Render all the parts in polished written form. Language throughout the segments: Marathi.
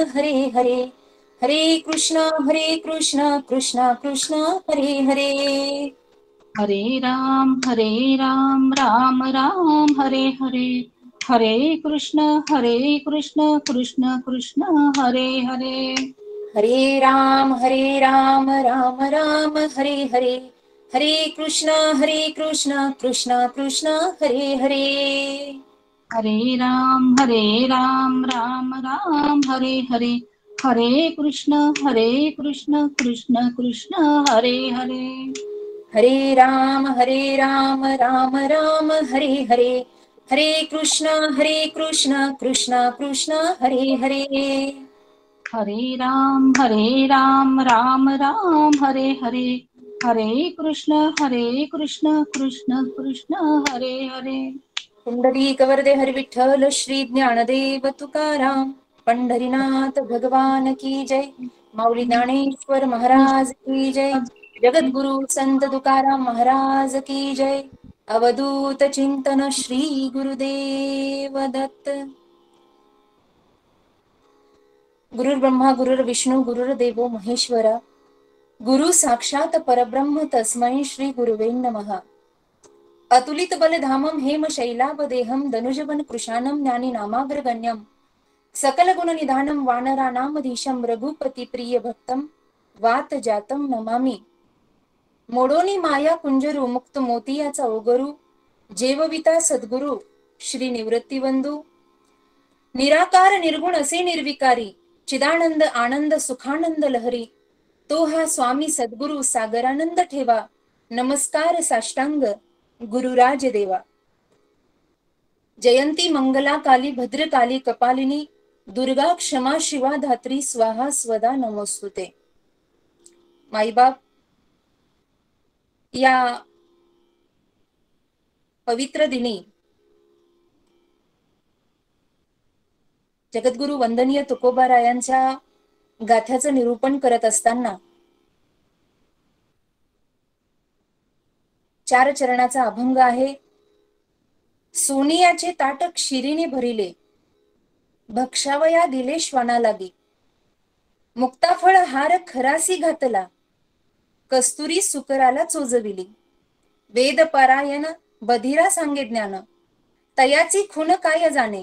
हरे हरे, हरे कृष्ण कृष्ण कृष्ण हरे हरे, हरे राम राम राम हरे हरे, हरे कृष्ण कृष्ण कृष्ण हरे हरे, हरे राम राम राम हरे हरे, हरे कृष्ण कृष्ण कृष्ण हरे हरे, हरे राम राम राम हरे हरे, हरे कृष्ण कृष्ण कृष्ण हरे हरे, हरे राम राम राम हरे हरे, हरे कृष्ण कृष्ण कृष्ण हरे हरे, हरे राम राम राम हरे हरे, हरे कृष्ण कृष्ण कृष्ण हरे हरे, पुंडलीक वरदे हरि विठ्ठल श्री ज्ञानदेव तुकाराम, पंढरीनाथ भगवान की जय, माऊली ज्ञानेश्वर महाराज की जय, जगद्गुरु संत तुकाराम महाराज की जय, अवधूत चिंतन श्री गुरुदेव दत्त. गुरुर्ब्रह्मा गुरुर्विष्णू गुरुर्देवो महेश्वरा, गुरु साक्षात परब्रह्म तस्मै श्री गुरुवे नमः. अतुलित बलधामं हेमशैलापदेहं धनुजवन कृशानं ज्ञानी नामाग्रगण्यं सकल गुण निधानं वानराणामधीशं रघुपती प्रिय भक्तं वात जातं नमामि. मोडोनी माया कुंजरू मुक्त मोतियाचा ओगरू, जेवविता सद्गुरु श्री निवृत्तीवंदू, निराकार निर्गुण असे निर्विकारी, चिदानंद आनंद सुखानंद लहरी, तो हा स्वामी सद्गुरु सागरानंद ठेवा, नमस्कार साष्टांग गुरुराज देवा. जयंती मंगला काली भद्रकाली कपालिनी, दुर्गा क्षमा शिवा धात्री स्वाहा स्वदा नमोस्तुते. माईबाप, या पवित्र दिनी जगद्गुरु वंदनीय तुकोबारायांच्या गाथ्याचं निरूपण करत असताना 4 चरणाचा अभंग आहे. सोनियाचे ताट क्षीरीने भरिले, भक्षावया दिले श्वाना लागी, मुक्ताफळ हार खरासी घातला, कस्तुरी सुकराला चोजविली, वेद पारायण बधिरा सांगे ज्ञान, तयाची खुन काय जाणे,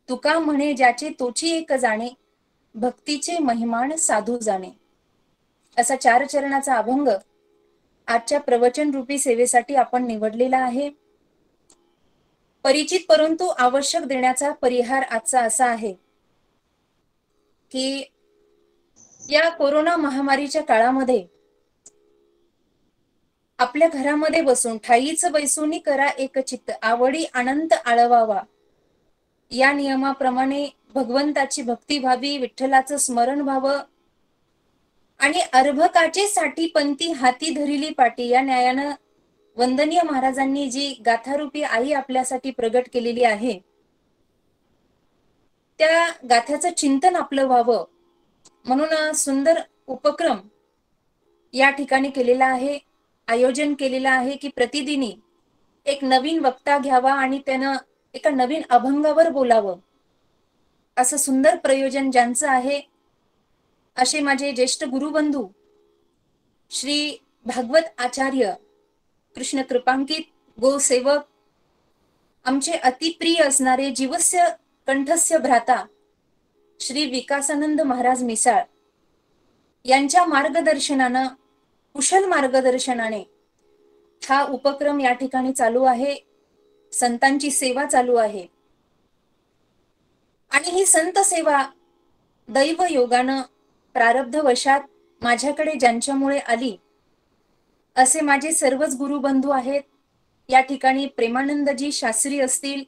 तुका म्हणे ज्याचे तोची एक जाणे, भक्तीचे महिमान साधू जाणे. असा 4 चरणाचा अभंग आजच्या प्रवचन रूपी सेवेसाठी आपण निवडलेला आहे. परिचित परंतु आवश्यक देण्याचा परिहार आजचा असा आहे की या कोरोना महामारीच्या काळामध्ये आपल्या घरामध्ये बसून ठाईच बैसुनी करा एक चित्त, आवडी अनंत आळवावा, या नियमाप्रमाणे भगवंताची भक्ती व्हावी, विठ्ठलाचं स्मरण व्हावं आणि अर्भकाचे साठी पंथी हाती धरिली पाटी, या न्यायानं वंदनीय महाराजांनी जी गाथारूपी आई आपल्यासाठी प्रगट केलेली आहे, त्या गाथ्याचं चिंतन आपलं व्हावं म्हणून सुंदर उपक्रम या ठिकाणी केलेला आहे. आयोजन केलेलं आहे की प्रतिदिनी एक नवीन वक्ता घ्यावा आणि त्यानं एका नवीन अभंगावर बोलावं, असं सुंदर प्रयोजन ज्यांचं आहे असे माझे ज्येष्ठ गुरुबंधू श्री भागवत आचार्य कृष्ण कृपांकित गोसेवक, आमचे अतिप्रिय असणारे जीवस्य कंठस्य भ्राता श्री विकासानंद महाराज मिसाळ यांच्या मार्गदर्शनानं, कुशल मार्गदर्शनाने हा उपक्रम या ठिकाणी चालू आहे. संतांची सेवा चालू आहे आणि ही संत सेवा दैव योगानं प्रारब्धवशात माझ्याकडे ज्यांच्यामुळे आली असे माझे सर्वच गुरुबंधू आहेत. या ठिकाणी प्रेमानंदजी शास्त्री असतील,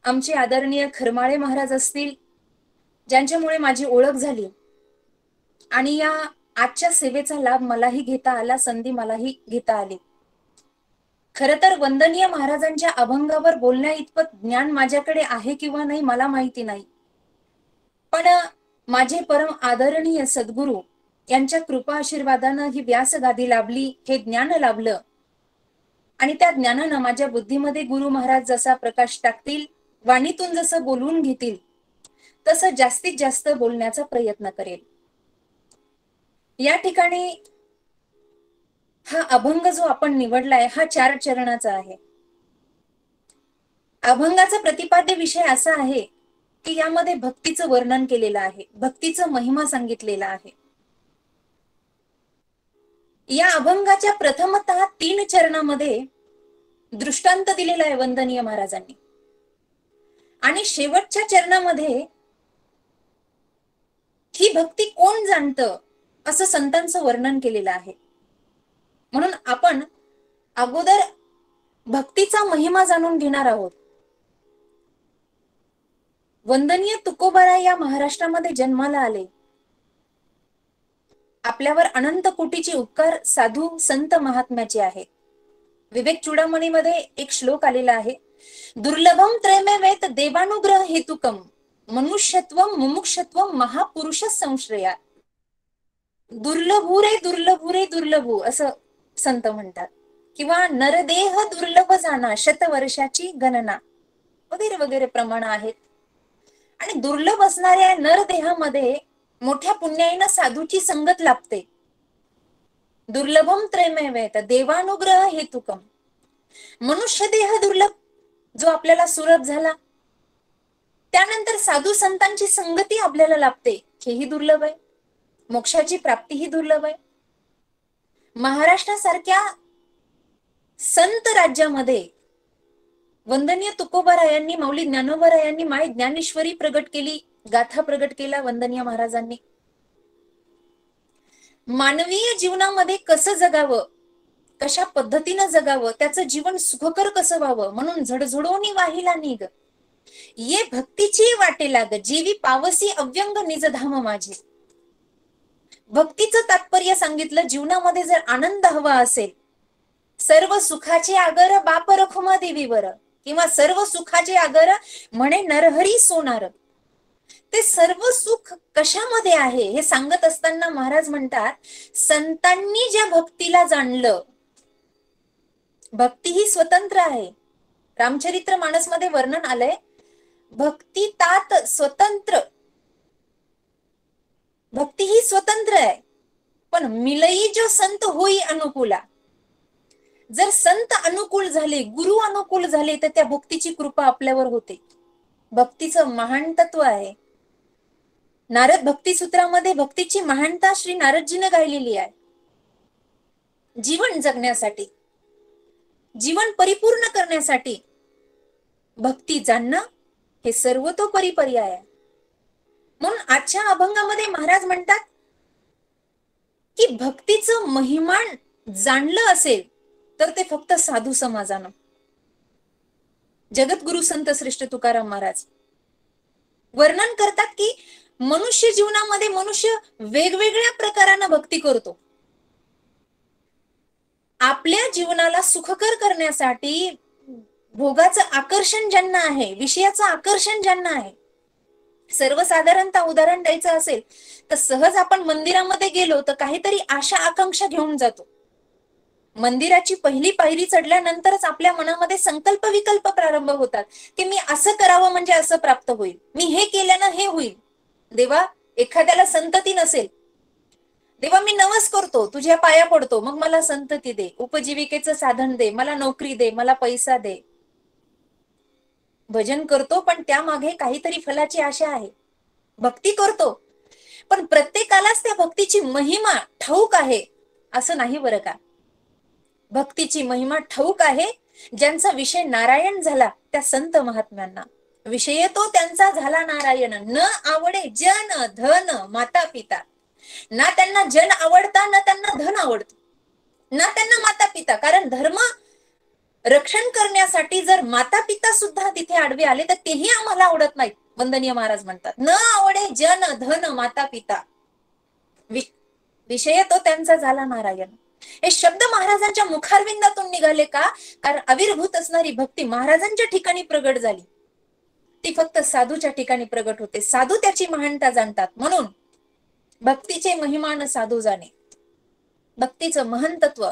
आमचे आदरणीय खरमाळे महाराज असतील, ज्यांच्यामुळे माझी ओळख झाली आणि या आजच्या सेवेचा लाभ मलाही घेता आला, संधी मलाही घेता आली. खरं तर वंदनीय महाराजांच्या अभंगावर बोलण्या इतपत ज्ञान माझ्याकडे आहे किंवा नाही मला माहिती नाही, पण माझे परम आदरणीय सद्गुरु यांच्या कृपा आशीर्वादानं ही व्यासगादी लाभली, हे ज्ञान लाभलं आणि त्या ज्ञानानं माझ्या बुद्धीमध्ये गुरु महाराज जसा प्रकाश टाकतील, वाणीतून जसं बोलवून घेतील, तसं जास्तीत जास्त बोलण्याचा प्रयत्न करेल. या ठिकाणी हा अभंग जो आपण निवडलाय हा 4 चरणाचा आहे. अभंगाचा प्रतिपाद्य विषय असा आहे की यामध्ये भक्तीचं वर्णन केलेलं आहे, भक्तीचं महिमा सांगितलेला आहे. या अभंगाच्या प्रथमतः 3 चरणामध्ये दृष्टांत दिलेला आहे वंदनीय महाराजांनी, आणि शेवटच्या चरणामध्ये ही भक्ती कोण जाणतं असं संतांचं वर्णन केलेलं आहे. म्हणून आपण अगोदर भक्तीचा महिमा जाणून घेणार आहोत. वंदनीय तुकोबाराय या महाराष्ट्रामध्ये जन्माला आले. आपल्यावर अनंत कोटीचे उपकार साधू संत महात्म्याचे आहे. विवेक चूडामणीमध्ये एक श्लोक आलेला आहे, दुर्लभम त्रयमेवेत देवानुग्रह हेतुकम मनुष्यत्वम मुमुक्षत्वम महापुरुष संश्रया. दुर्लभू रे दुर्लभू असं संत म्हणतात, किंवा नरदेह दुर्लभ जाणा शतवर्षाची गणना वगैरे वगैरे प्रमाण आहेत. आणि दुर्लभ असणाऱ्या नरदेहामध्ये मोठ्या पुण्याईनं साधूची संगत लाभते. दुर्लभम त्रयमेवेत देवानुग्रह हेतुकम. मनुष्य देह दुर्लभ जो आपल्याला सुलभ झाला, त्यानंतर साधू संतांची संगती आपल्याला लाभते, हेही दुर्लभ आहे. मोक्षाची प्राप्ती ही दुर्लभ आहे. महाराष्ट्रासारख्या संत राज्यामध्ये वंदनीय तुकोबारायांनी, माऊली ज्ञानोबारायांनी माय ज्ञानेश्वरी प्रगट केली, गाथा प्रगट केला वंदनीय महाराजांनी. मानवीय जीवनामध्ये कसं जगावं, कशा पद्धतीनं जगावं, त्याचं जीवन सुखकर कसं व्हावं म्हणून झडझडोनी वाहिला निघ ये भक्तीची वाटे लाग जीवी पावसी अव्यंग निजधाम माझे. भक्तीचं तात्पर्य सांगितलं. जीवनामध्ये जर आनंद हवा असेल, सर्व सुखाचे आगर बाप रखुमा देवीवर, किंवा सर्व सुखाचे आगर म्हणे नरहरी सोनार. ते सर्व सुख कशामध्ये आहे हे सांगत असताना महाराज म्हणतात, संतांनी ज्या भक्तीला जाणलं, भक्ती ही स्वतंत्र आहे. रामचरित्र मानसमध्ये वर्णन आलंय, भक्ती तात स्वतंत्र. भक्ती ही स्वतंत्र आहे, पण मिलई जो संत होई अनुकूला. जर संत अनुकूल झाले, गुरु अनुकूल झाले, तर त्या भक्तीची कृपा आपल्यावर होते. भक्तीचं महान तत्व आहे. नारद भक्ती सूत्रामध्ये भक्तीची महानता श्री नारदजीने गायलेली आहे. जीवन जगण्यासाठी, जीवन परिपूर्ण करण्यासाठी भक्ती जाणणं हे सर्वतोपरी पर्याय आहे. म्हणून आजच्या अभंगामध्ये महाराज म्हणतात की भक्तीचं महिमान जाणलं असेल तर ते फक्त साधू समाजानं. जगद्गुरु संत श्रेष्ठ तुकाराम महाराज वर्णन करतात की मनुष्य जीवनामध्ये मनुष्य वेगवेगळ्या प्रकारानं भक्ती करतो. आपल्या जीवनाला सुखकर करण्यासाठी भोगाचं आकर्षण ज्यांना आहे, विषयाचं आकर्षण ज्यांना आहे, सर्वसाधारणतः उदाहरण द्यायचं असेल तर सहज आपण मंदिरामध्ये गेलो तर काहीतरी आशा आकांक्षा घेऊन जातो. मंदिराची पहिली पायरी चढल्यानंतरच आपल्या मनामध्ये संकल्प विकल्प प्रारंभ होतात की मी असं करावं म्हणजे असं प्राप्त होईल, मी हे केल्यानं हे होईल. देवा, एखाद्याला संतती नसेल, देवा मी नवस करतो, तुझ्या पाया पडतो, मग मला संतती दे, उपजीविकेचं साधन दे, मला नोकरी दे, मला पैसा दे. भजन करतो पण त्यामागे काहीतरी फलाची आशा आहे. भक्ती करतो पण प्रत्येकालाच त्या भक्तीची महिमा ठाऊक आहे असं नाही बरं का. भक्तीची महिमा ठाऊक आहे ज्यांचा विषय नारायण झाला त्या संत महात्म्यांना. विषय तो त्यांचा झाला नारायण. न आवडे जन धन माता पिता. ना त्यांना जन आवडता, ना त्यांना धन आवडत, ना त्यांना माता पिता. कारण धर्म रक्षण करण्यासाठी जर माता पिता सुद्धा तिथे आडवे आले तर तेही आम्हाला आवडत नाहीत. वंदनीय महाराज म्हणतात, न आवडे जन धन माता पिता, विषय तो त्यांचा झाला नारायण. हे शब्द महाराजांच्या मुखारविंदातून निघाले का? कारण अविर्भूत असणारी भक्ती महाराजांच्या ठिकाणी प्रगट झाली, ती फक्त साधूच्या ठिकाणी प्रगट होते. साधू त्याची महानता जाणतात. म्हणून भक्तीचे महिमान साधू जाणे. भक्तीचं महंतत्व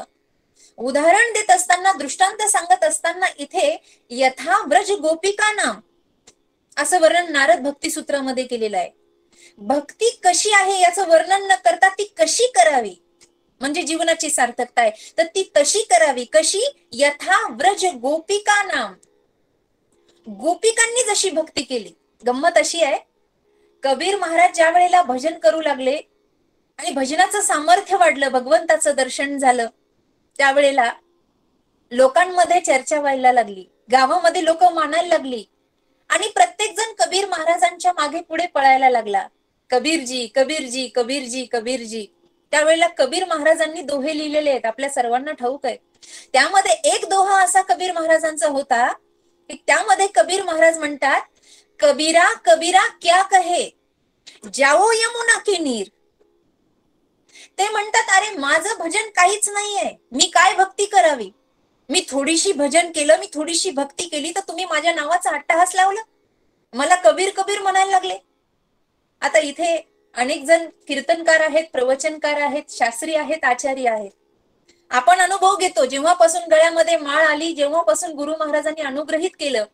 उदाहरण देत असताना, दृष्टांत सांगत असताना इथे यथा व्रज गोपिका नाम, असं वर्णन नारद भक्ती सूत्रामध्ये केलेलं आहे. भक्ती कशी आहे याचं वर्णन न करता ती कशी करावी म्हणजे जीवनाची सार्थकता आहे. तर ती तशी करावी कशी, यथा व्रज गोपिका नाम, गोपिकांनी जशी भक्ती केली. गंमत अशी आहे, कबीर महाराज ज्या वेळेला भजन करू लागले आणि भजनाचं सामर्थ्य वाढलं, भगवंताचं दर्शन झालं, त्यावेळेला लोकांमध्ये चर्चा व्हायला लागली, गावामध्ये लोक मानायला लागली आणि प्रत्येक जण कबीर महाराजांच्या मागे पुढे पळायला लागला. कबीरजी कबीरजी कबीरजी कबीरजी. त्यावेळेला कबीर महाराजांनी दोहे लिहिलेले आहेत, आपल्या सर्वांना ठाऊक आहे. त्यामध्ये एक दोहा असा कबीर महाराजांचा होता की त्यामध्ये कबीर महाराज म्हणतात, कबीरा कबीरा क्या कहे जाओ यमुना के नीर. ते म्हणतात, अरे माझं भजन काहीच नाहीये, मी काय भक्ती करावी, मी थोडीशी भजन केलं, मी थोडीशी भक्ती केली, तर तुम्ही माझ्या नावाचा अट्टहास लावला, मला कबीर कबीर म्हणायला लागले. आता इथे अनेक जण कीर्तनकार आहेत, प्रवचनकार आहेत, शास्त्री आहेत, आचार्य आहेत. आपण अनुभव घेतो, जेव्हापासून गळ्यामध्ये माळ आली, जेव्हापासून गुरु महाराजांनी अनुग्रहित केलं,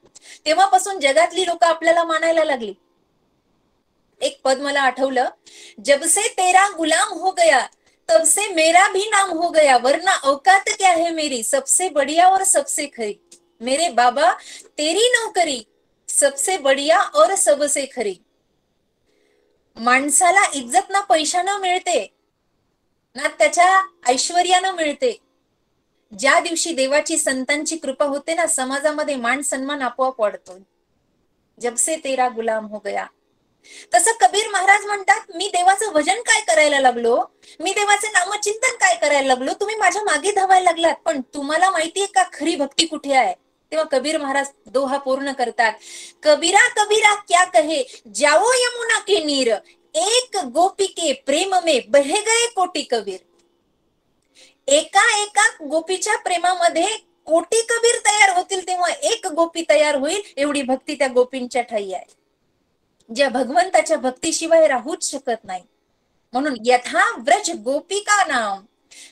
तेव्हापासून जगातली लोक आपल्याला मानायला लागली. एक पद मला आठवलं, जब से तेरा गुलाम हो गया तब से मेरा भी नाम हो गया, वरना औकात क्या है मेरी, सबसे बढ़िया और सबसे खरी. मेरे बाबा तेरी नौकरी सबसे बढ़िया और सबसे खरी. माणसाला इज्जत ना पैशानं मिळते ना त्याच्या ऐश्वर्यानं मिळते. ज्या दिवशी देवाची संतांची कृपा होते ना, समाजामध्ये मान सन्मान आपोआप वाढतो. जब से तेरा गुलाम हो गया. तसं कबीर महाराज म्हणतात, मी देवाचं भजन काय करायला लागलो, मी देवाचे नामचिंतन काय करायला लागलो, तुम्ही माझ्या मागे धावायला लागलात, पण तुम्हाला माहितीये का खरी भक्ती कुठे आहे. तेव्हा कबीर महाराज दोहा पूर्ण करतात, कबीरा कबीरा क्या कहे जाओ यमुना के नीर, एक गोपी के प्रेम में बह गए कोटी कबीर. एका एका गोपीच्या प्रेमामध्ये कोटी कबीर तयार होतील, तेव्हा एक गोपी तयार होईल, एवढी भक्ती त्या गोपींच्या ठाई आहे, ज्या भगवंताच्या भक्तीशिवाय राहूच शकत नाही. म्हणून यथा व्रज गोपिका नाम,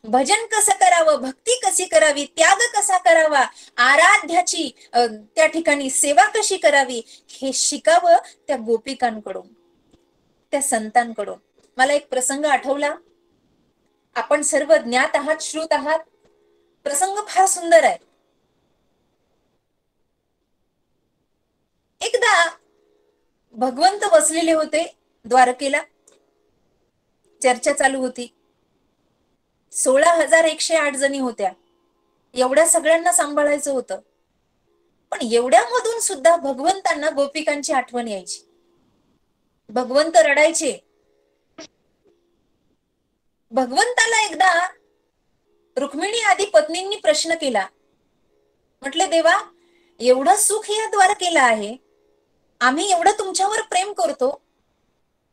भजन कसं करावं, भक्ती कशी करावी, त्याग कसा करावा, आराध्याची त्या ठिकाणी सेवा कशी करावी, हे शिकावं त्या गोपिकांकडून, त्या संतांकडून. मला एक प्रसंग आठवला, आपण सर्व ज्ञात आहात, श्रुत आहात. प्रसंग फार सुंदर आहे. एकदा भगवंत बसलेले होते द्वारकेला, चर्चा चालू होती. 16,108 जणी होत्या, एवढ्या सगळ्यांना सांभाळायचं होतं. पण एवढ्यामधून सुद्धा भगवंतांना गोपिकांची आठवण यायची, भगवंत रडायचे. भगवंताला एकदा रुक्मिणी आदी पत्नींनी प्रश्न केला, म्हटले, देवा एवढं सुख या द्वारकेला आहे, आम्ही एवढं तुमच्यावर प्रेम करतो,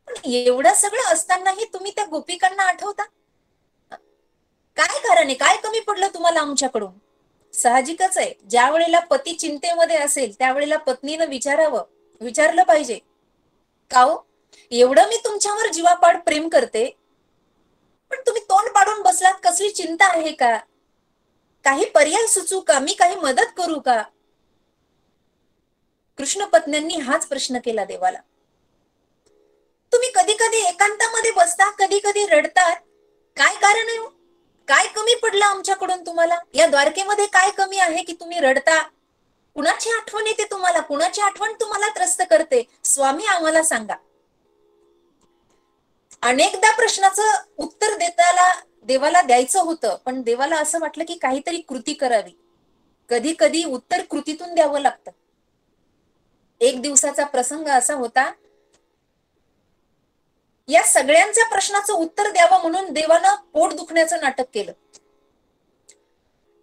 पण एवढं सगळं असतानाही तुम्ही त्या गोपिकांना आठवता, काय कारण आहे, काय कमी पडलं तुम्हाला आमच्याकडून. साहजिकच आहे, ज्या वेळेला पती चिंतेमध्ये असेल त्यावेळेला पत्नीनं विचारलं पाहिजे, का हो एवढं मी तुमच्यावर जीवापाड प्रेम करते, पण तुम्ही तोंड पाडून बसलात, कसली चिंता आहे का, काही पर्याय सुचू का, मी काही मदत करू का. कृष्ण पत्न्यांनी हाच प्रश्न केला देवाला. तुम्ही कधी कधी एकांतामध्ये बसता, कधी कधी रडतात, काय कारण आहे, काय कमी पडलं आमच्याकडून तुम्हाला, या द्वारकेमध्ये काय कमी आहे की तुम्ही रडता, कुणाची आठवण येते तुम्हाला, कुणाची आठवण तुम्हाला त्रस्त करते, स्वामी आम्हाला सांगा. अनेकदा प्रश्नाचं उत्तर देवाला द्यायचं होतं, पण देवाला असं वाटलं की काहीतरी कृती करावी. कधी कधी उत्तर कृतीतून द्यावं लागतं. एक दिवसाचा प्रसंग असा होता, या सगळ्यांच्या प्रश्नाचं उत्तर द्यावं म्हणून देवानं पोट दुखण्याचं नाटक केलं.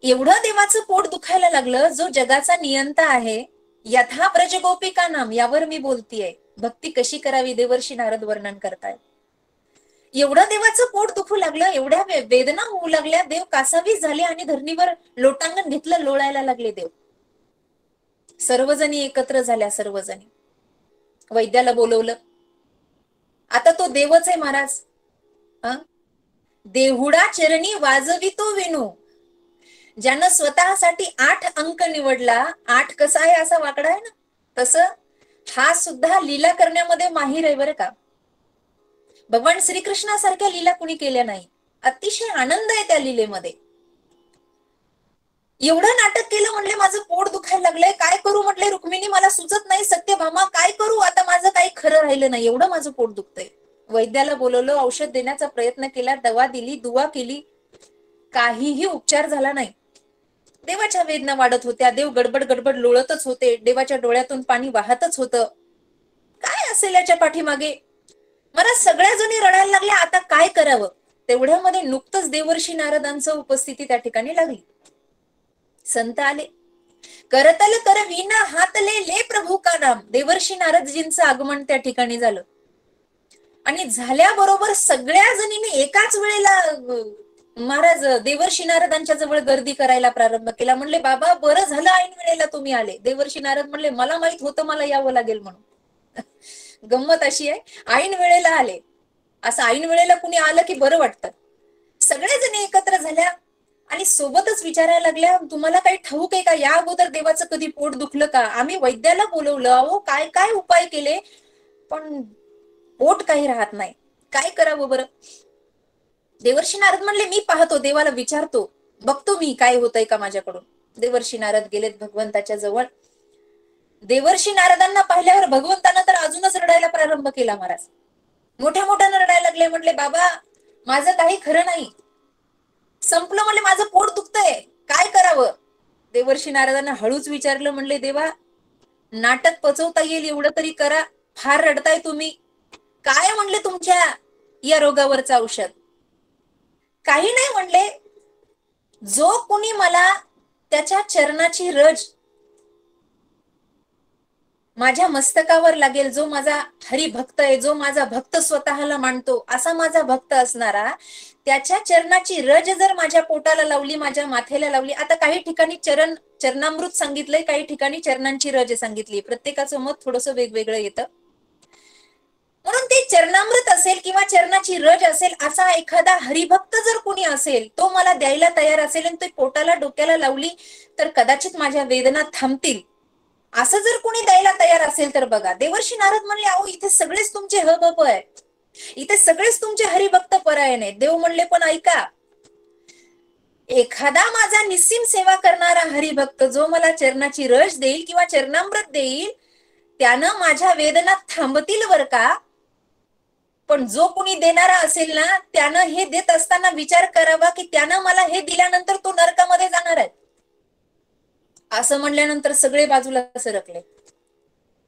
एवढं देवाचं पोट दुखायला लागलं, जो जगाचा नियंता आहे, यथा व्रज गोपिका नाम, यावर मी बोलतीये. भक्ती कशी करावी देवर्षी नारद वर्णन करतायत. एवढं देवाचं पोट दुखू लागलं, एवढ्या वेदना होऊ लागल्या, देव कासावीस झाले आणि धरणीवर लोटांगण घेतलं, लोळायला लागले देव. सर्वजणी एकत्र झाल्या, सर्वजणी वैद्याला बोलवलं. आता तो देवच आहे महाराज, देहुडा चरणी वाजवी तो वेणू. ज्यानं स्वतःसाठी 8 अंक निवडला, 8 कसा आहे असा वाकडा आहे ना, तसं हा सुद्धा लीला करण्यामध्ये माहीर आहे बरं का. भगवान श्रीकृष्णासारख्या लीला कुणी केल्या नाही. अतिशय आनंद आहे त्या लीलेमध्ये. एवढं नाटक केलं, म्हणले माझं पोट दुखायला लागलंय, काय करू म्हटले रुक्मिणी, मला सुचत नाही, सत्यभामा काय करू आता, माझं काही खरं राहिलं नाही, एवढं माझं पोट दुखतंय. वैद्याला बोलवलं, औषध देण्याचा प्रयत्न केला, दवा दिली, दुवा केली, काहीही उपचार झाला नाही. देवाच्या वेदना वाढत होत्या, देव गडबड गडबड लोळतच होते, देवाच्या डोळ्यातून पाणी वाहतच होतं. काय असेल याच्या पाठीमागे, मला सगळ्या जणी रडायला लागल्या, आता काय करावं. तेवढ्यामध्ये नुकतंच देवर्षी नारदांचं उपस्थिती त्या ठिकाणी लागली. संत आले, करतल करविना हातले ले प्रभू का नाम. देवर्षी नारदजींचं आगमन त्या ठिकाणी झालं आणि झाल्याबरोबर सगळ्या जणींनी एकाच वेळेला महाराज देवर्षी नारदांच्या जवळ गर्दी करायला प्रारंभ केला. म्हणले बाबा बरं झालं ऐन वेळेला तुम्ही आले. देवर्षी नारद म्हणले मला माहित होतं मला यावं लागेल म्हणून. गंमत अशी आहे, ऐन वेळेला आले. असं ऐन वेळेला कुणी आलं की बरं वाटतं. सगळ्या जणी एकत्र झाल्या आणि सोबतच विचारायला लागल्या, तुम्हाला काही ठाऊक आहे का, या अगोदर देवाचं कधी पोट दुखलं का, आम्ही वैद्याला बोलवलं, अहो काय काय उपाय केले पण पोट काही राहत नाही, काय करावं बरं. देवर्षी नारद म्हणले मी पाहतो, देवाला विचारतो, बघतो मी काय होतंय का माझ्याकडून. देवर्षी नारद गेलेत भगवंताच्या जवळ. देवर्षी नारदांना पाहिल्यावर भगवंतानं तर अजूनच रडायला प्रारंभ केला. महाराज मोठ्या मोठ्यानं रडायला लागले. म्हटले बाबा माझं काही खरं नाही, संपलं, म्हणले माझं पोट दुखतंय, काय करावं. देवर्षी नारदांना हळूच विचारलं, म्हणले देवा नाटक पचवता येईल एवढं तरी करा, फार रडताय तुम्ही, काय म्हणले तुमच्या या रोगावरचं औषध. काही नाही म्हणले, जो कुणी मला त्याच्या चरणाची रज माझ्या मस्तकावर लागेल, जो माझा हरिभक्त आहे, जो माझा भक्त स्वतःला मानतो असा माझा भक्त असणारा, त्याच्या चरणाची रज जर माझ्या पोटाला लावली, माझ्या माथ्याला लावली. आता काही ठिकाणी चरणामृत सांगितलंय, काही ठिकाणी चरणांची रज सांगितली, प्रत्येकाचं मत थोडंसं वेगवेगळं येतं. म्हणून ते चरणामृत असेल किंवा चरणाची रज असेल, असा एखादा हरिभक्त जर कोणी असेल, तो मला द्यायला तयार असेल आणि ते पोटाला डोक्याला लावली तर कदाचित माझ्या वेदना थांबतील, असं जर कोणी द्यायला तयार असेल तर बघा. देवर्षी नारद म्हणले अहो इथे सगळेच तुमचे हबप आहे, इथे सगळेच तुमचे हरिभक्त परायण आहेत. देव म्हणले पण ऐका, एखादा माझा निस्सीम सेवा करणारा हरिभक्त जो मला चरणाची रज देईल किंवा चरणामृत देईल, त्यानं माझ्या वेदना थांबतील बर का. पण जो कोणी देणारा असेल ना, त्यानं हे देत असताना विचार करावा की त्यानं मला हे दिल्यानंतर तो नरकामध्ये जाणार आहे. असं म्हणल्यानंतर सगळे बाजूला सरकले,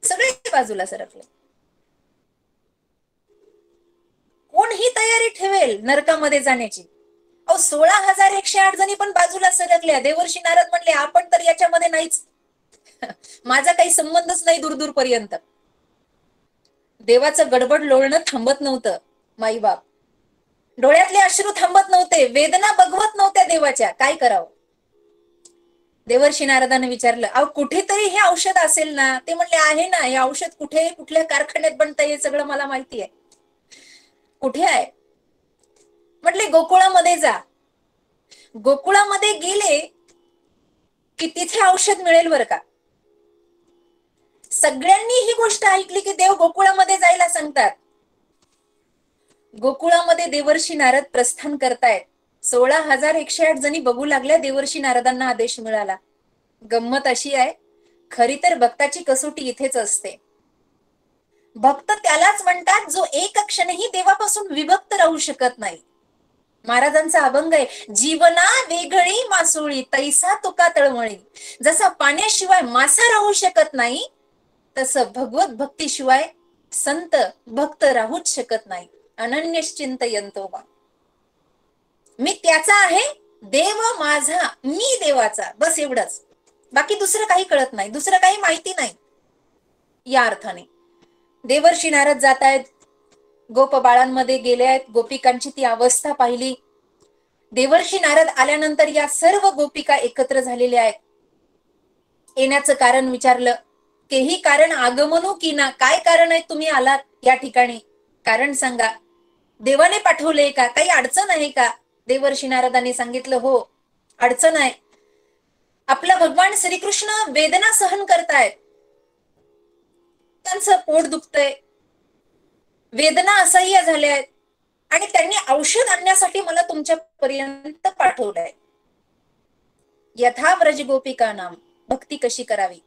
सगळे बाजूला सरकले. कोण ही तयारी ठेवेल नरकामध्ये जाण्याची. अहो 16,108 जणी पण बाजूला सरकल्या. देवर्षी नारद म्हणले आपण तर याच्यामध्ये नाहीच, माझा काही संबंधच नाही दूर पर्यंत. देवाचं गडबड लोळणं थांबत नव्हतं, माईबाप डोळ्यातले अश्रू थांबत नव्हते, वेदना बघवत नव्हत्या देवाच्या, काय करावं. देवर्षी नारदाने विचारलं अहो कुठेतरी हे औषध असेल ना. ते म्हणले आहे ना, हे औषध कुठे कुठल्या कारखान्यात बनतंय हे सगळं मला माहिती आहे. कुठे आहे म्हटले गोकुळामध्ये जा. गोकुळामध्ये गेले की तिथे औषध मिळेल बरं का. सगळ्यांनी ही गोष्ट ऐकली की देव गोकुळामध्ये जायला सांगतात. गोकुळामध्ये देवर्षी नारद प्रस्थान करतायत. 16,108 जणी बघू लागल्या. देवर्षी नारदांना आदेश मिळाला. गंमत अशी आहे, खरी तर भक्ताची कसोटी इथेच असते. भक्त त्यालाच म्हणतात जो एक क्षणही देवापासून विभक्त राहू शकत नाही. महाराजांचा अभंग आहे, जीवना वेगळी मासोळी तैसा तुका तळमळी. जसा पाण्याशिवाय मासा राहू शकत नाही, तसं भगवत भक्तीशिवाय संत भक्त राहूच शकत नाही. अनन्यश्चिंतयन्तो वा. मी त्याचा आहे, देव माझा, मी देवाचा, बस एवढंच. बाकी दुसरं काही कळत नाही, दुसरं काही माहिती नाही. या अर्थाने देवर्षी नारद जात आहेत, गोप बाळांमध्ये गेले आहेत. गोपिकांची ती अवस्था पाहिली. देवर्षी नारद आल्यानंतर या सर्व गोपिका एकत्र झालेल्या आहेत. येण्याचं कारण विचारलं. केही कारण आगमनू की ना, काय कारण आहे तुम्ही आलात या ठिकाणी, कारण सांगा. देवाने पाठवले का, काही अडचण आहे का. देवर्षी नारदांनी सांगितलं हो अडचण आहे. आपला भगवान श्रीकृष्ण वेदना सहन करतायत. भक्तांचं पोट दुखतंय, वेदना असह्य झाल्या आहेत आणि त्यांनी औषध आणण्यासाठी मला तुमच्यापर्यंत पाठवलंय. यथा व्रज गोपिका नाम, भक्ती कशी करावी.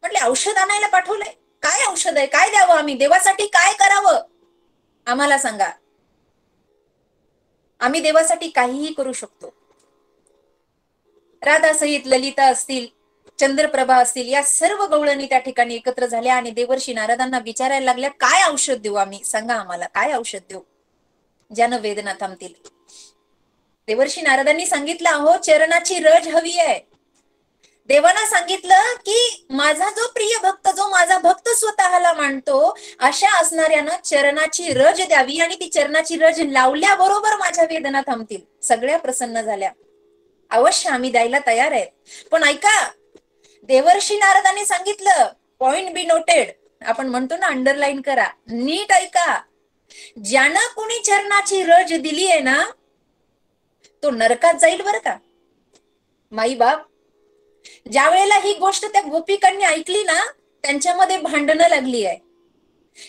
म्हटले औषध आणायला पाठवलंय, काय औषध आहे, काय द्यावं आम्ही, देवासाठी काय करावं आम्हाला सांगा, आम्ही देवासाठी काहीही करू शकतो. राधा सहित ललिता असतील, चंद्रप्रभा असतील, या सर्व गवळणी त्या ठिकाणी एकत्र झाल्या आणि देवर्षी नारदांना विचारायला लागल्या, काय औषध देऊ आम्ही, सांगा आम्हाला काय औषध देऊ ज्यानं वेदना थांबतील. देवर्षी नारदांनी सांगितलं, अहो चरणाची रज हवी आहे. देवानं सांगितलं की माझा जो प्रिय भक्त, जो माझा भक्त स्वतःला मानतो, अशा असणाऱ्यानं चरणाची रज द्यावी आणि ती चरणाची रज लावल्याबरोबर माझ्या वेदना थांबतील. सगळ्या प्रसन्न झाल्या. अवश्य आम्ही द्यायला तयार आहे. पण ऐका, देवर्षी नारदांनी सांगितलं, पॉइंट बी नोटेड, आपण म्हणतो ना अंडरलाईन करा, नीट ऐका, ज्यानं कोणी चरणाची रज दिली आहे ना तो नरकात जाईल बरं का. माई बाप, ज्या वेळेला ही गोष्ट त्या गोपिकांनी ऐकली ना, त्यांच्यामध्ये भांडणं लागली आहे.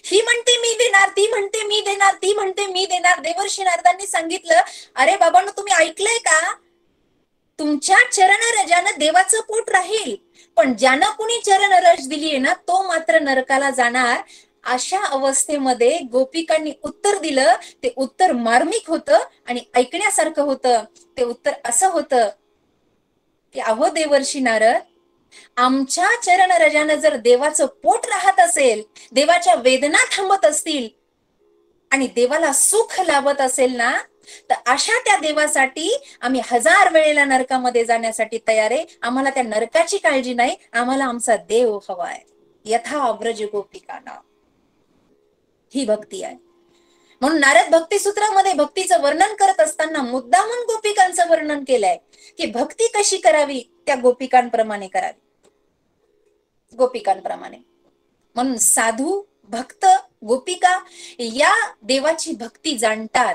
ही म्हणते मी देणार, ती म्हणते मी देणार, ती म्हणते मी देणार. देवर्षी नारदांनी सांगितलं, अरे बाबांनो तुम्ही ऐकलंय का, तुमच्या चरण रजानं देवाचं पोट राहील, पण ज्यानं कुणी चरण रज दिलीये ना तो मात्र नरकाला जाणार. अशा अवस्थेमध्ये गोपिकांनी उत्तर दिलं. ते उत्तर मार्मिक होतं आणि ऐकण्यासारखं होतं. ते उत्तर असं होतं की अहो देवर्षी नारद, आमच्या चरण रजानं जर देवाचं पोट राहत असेल, देवाच्या वेदना थांबत असतील आणि देवाला सुख लाभत असेल ना, तर अशा त्या देवासाठी आम्ही 1000 वेळेला नरकामध्ये जाण्यासाठी तयार आहे. आम्हाला त्या नरकाची काळजी नाही, आम्हाला आमचा देव हवाय. यथा व्रज गोपिका नाम, ही भक्ती आहे. म्हणून नारद भक्ती सूत्रामध्ये भक्तीचं वर्णन करत असताना मुद्दामून गोपिकांचं वर्णन केलंय की भक्ती कशी करावी, त्या गोपिकांप्रमाणे करावी, गोपिकांप्रमाणे. म्हणून साधू, भक्त, गोपिका या देवाची भक्ती जाणतात.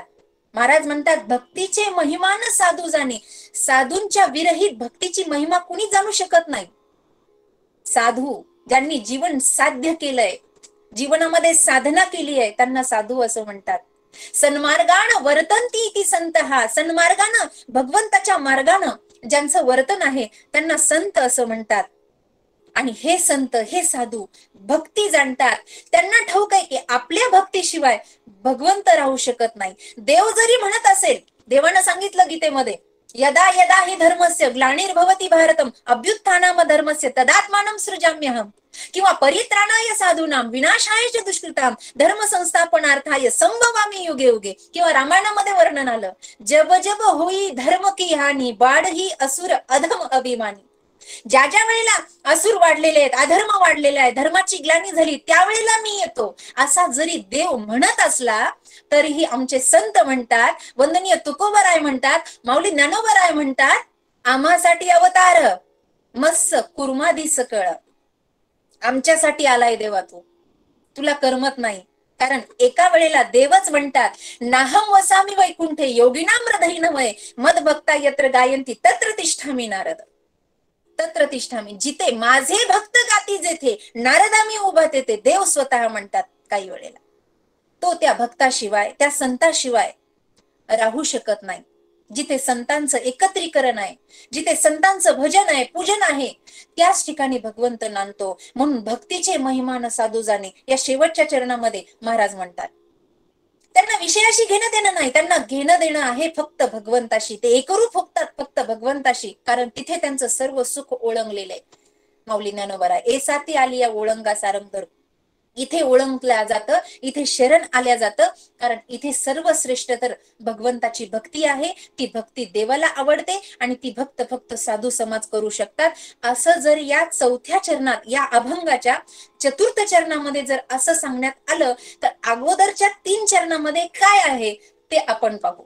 महाराज म्हणतात, भक्तीचे महिमान साधू जाणे. साधूंच्या विरहित भक्तीची महिमा कुणी जाणू शकत नाही. साधू ज्यांनी जीवन साध्य केलंय, जीवनामध्ये साधना केली आहे, त्यांना साधू असं म्हणतात. सन्मार्गानं वर्तन्ति इति संतः, सन्मार्गानं भगवंताच्या मार्गानं ज्यांचं वर्तन आहे त्यांना संत असं म्हणतात. आणि हे संत, हे साधू भक्ती जाणतात. त्यांना ठाऊक आहे की आपल्या भक्तीशिवाय भगवंत राहू शकत नाही. देव जरी म्हणत असेल, देवानं सांगितलं गीतेमध्ये, यदा यदा हि धर्मस्य ग्लानिर्भवति भारतम अभ्युत्थानाम धर्मस्य तदात्मानं सृजाम्यहम, किंवा परित्राणाय साधूनाम विनाशाय च दुष्कृताम धर्म संस्थापनार्थाय संभवामी युगे युगे, किंवा रामायणामध्ये वर्णन आलं, जब जब होई धर्म की हानी बाढही असुर अधम अभिमानी. ज्या ज्या वेळेला असुर वाढलेले आहेत, अधर्म वाढलेला आहे, धर्माची ग्लानी झाली, त्यावेळेला मी येतो, असा जरी देव म्हणत असला तरीही आमचे संत म्हणतात, वंदनीय तुकोबराय म्हणतात, माऊली ज्ञानोबराय म्हणतात, आम्हासाठी अवतार मत्स्य कुर्मादी सकळ, आमच्यासाठी आलाय देवा तू, तुला करमत नाही. कारण एका वेळेला देवच म्हणतात, नाहम वसामी वैकुंठे योगिनाम हृदयीनमय मद भक्ता यत्र गायंती तत्र तिष्ठामी नारद, तत्र तिष्ठामी, जिथे माझे भक्त गाती जेथे नारदा मी उभा तेथे, देव स्वतः म्हणतात काही वेळेला. तो त्या भक्ताशिवाय, त्या संताशिवाय राहू शकत नाही. जिथे संतांचं एकत्रीकरण आहे, जिथे संतांचं भजन आहे, पूजन आहे, त्याच ठिकाणी भगवंत नांदतो. म्हणून भक्तीचे महिमान साधू जाणे, या शेवटच्या चरणामध्ये महाराज म्हणतात. त्यांना विषयाशी घेणं देणं नाही, त्यांना घेणं देणं आहे फक्त भगवंताशी. ते एकरूप होतात फक्त भगवंताशी, कारण तिथे त्यांचं सर्व सुख ओळंगलेलं आहे. माऊली ज्ञानोबा, ए साथी आली या ओळंगा सारंग, इथे ओळंगल्या जातं, इथे शरण आल्या जातं, कारण इथे सर्वश्रेष्ठ तर भगवंताची भक्ती आहे. ती भक्ती देवाला आवडते आणि ती भक्त फक्त साधू समाज करू शकतात. असं जर या 4थ्या चरणात, या अभंगाच्या 4th चरणामध्ये जर असं सांगण्यात आलं, तर अगोदरच्या 3 चरणामध्ये काय आहे ते आपण पाहू.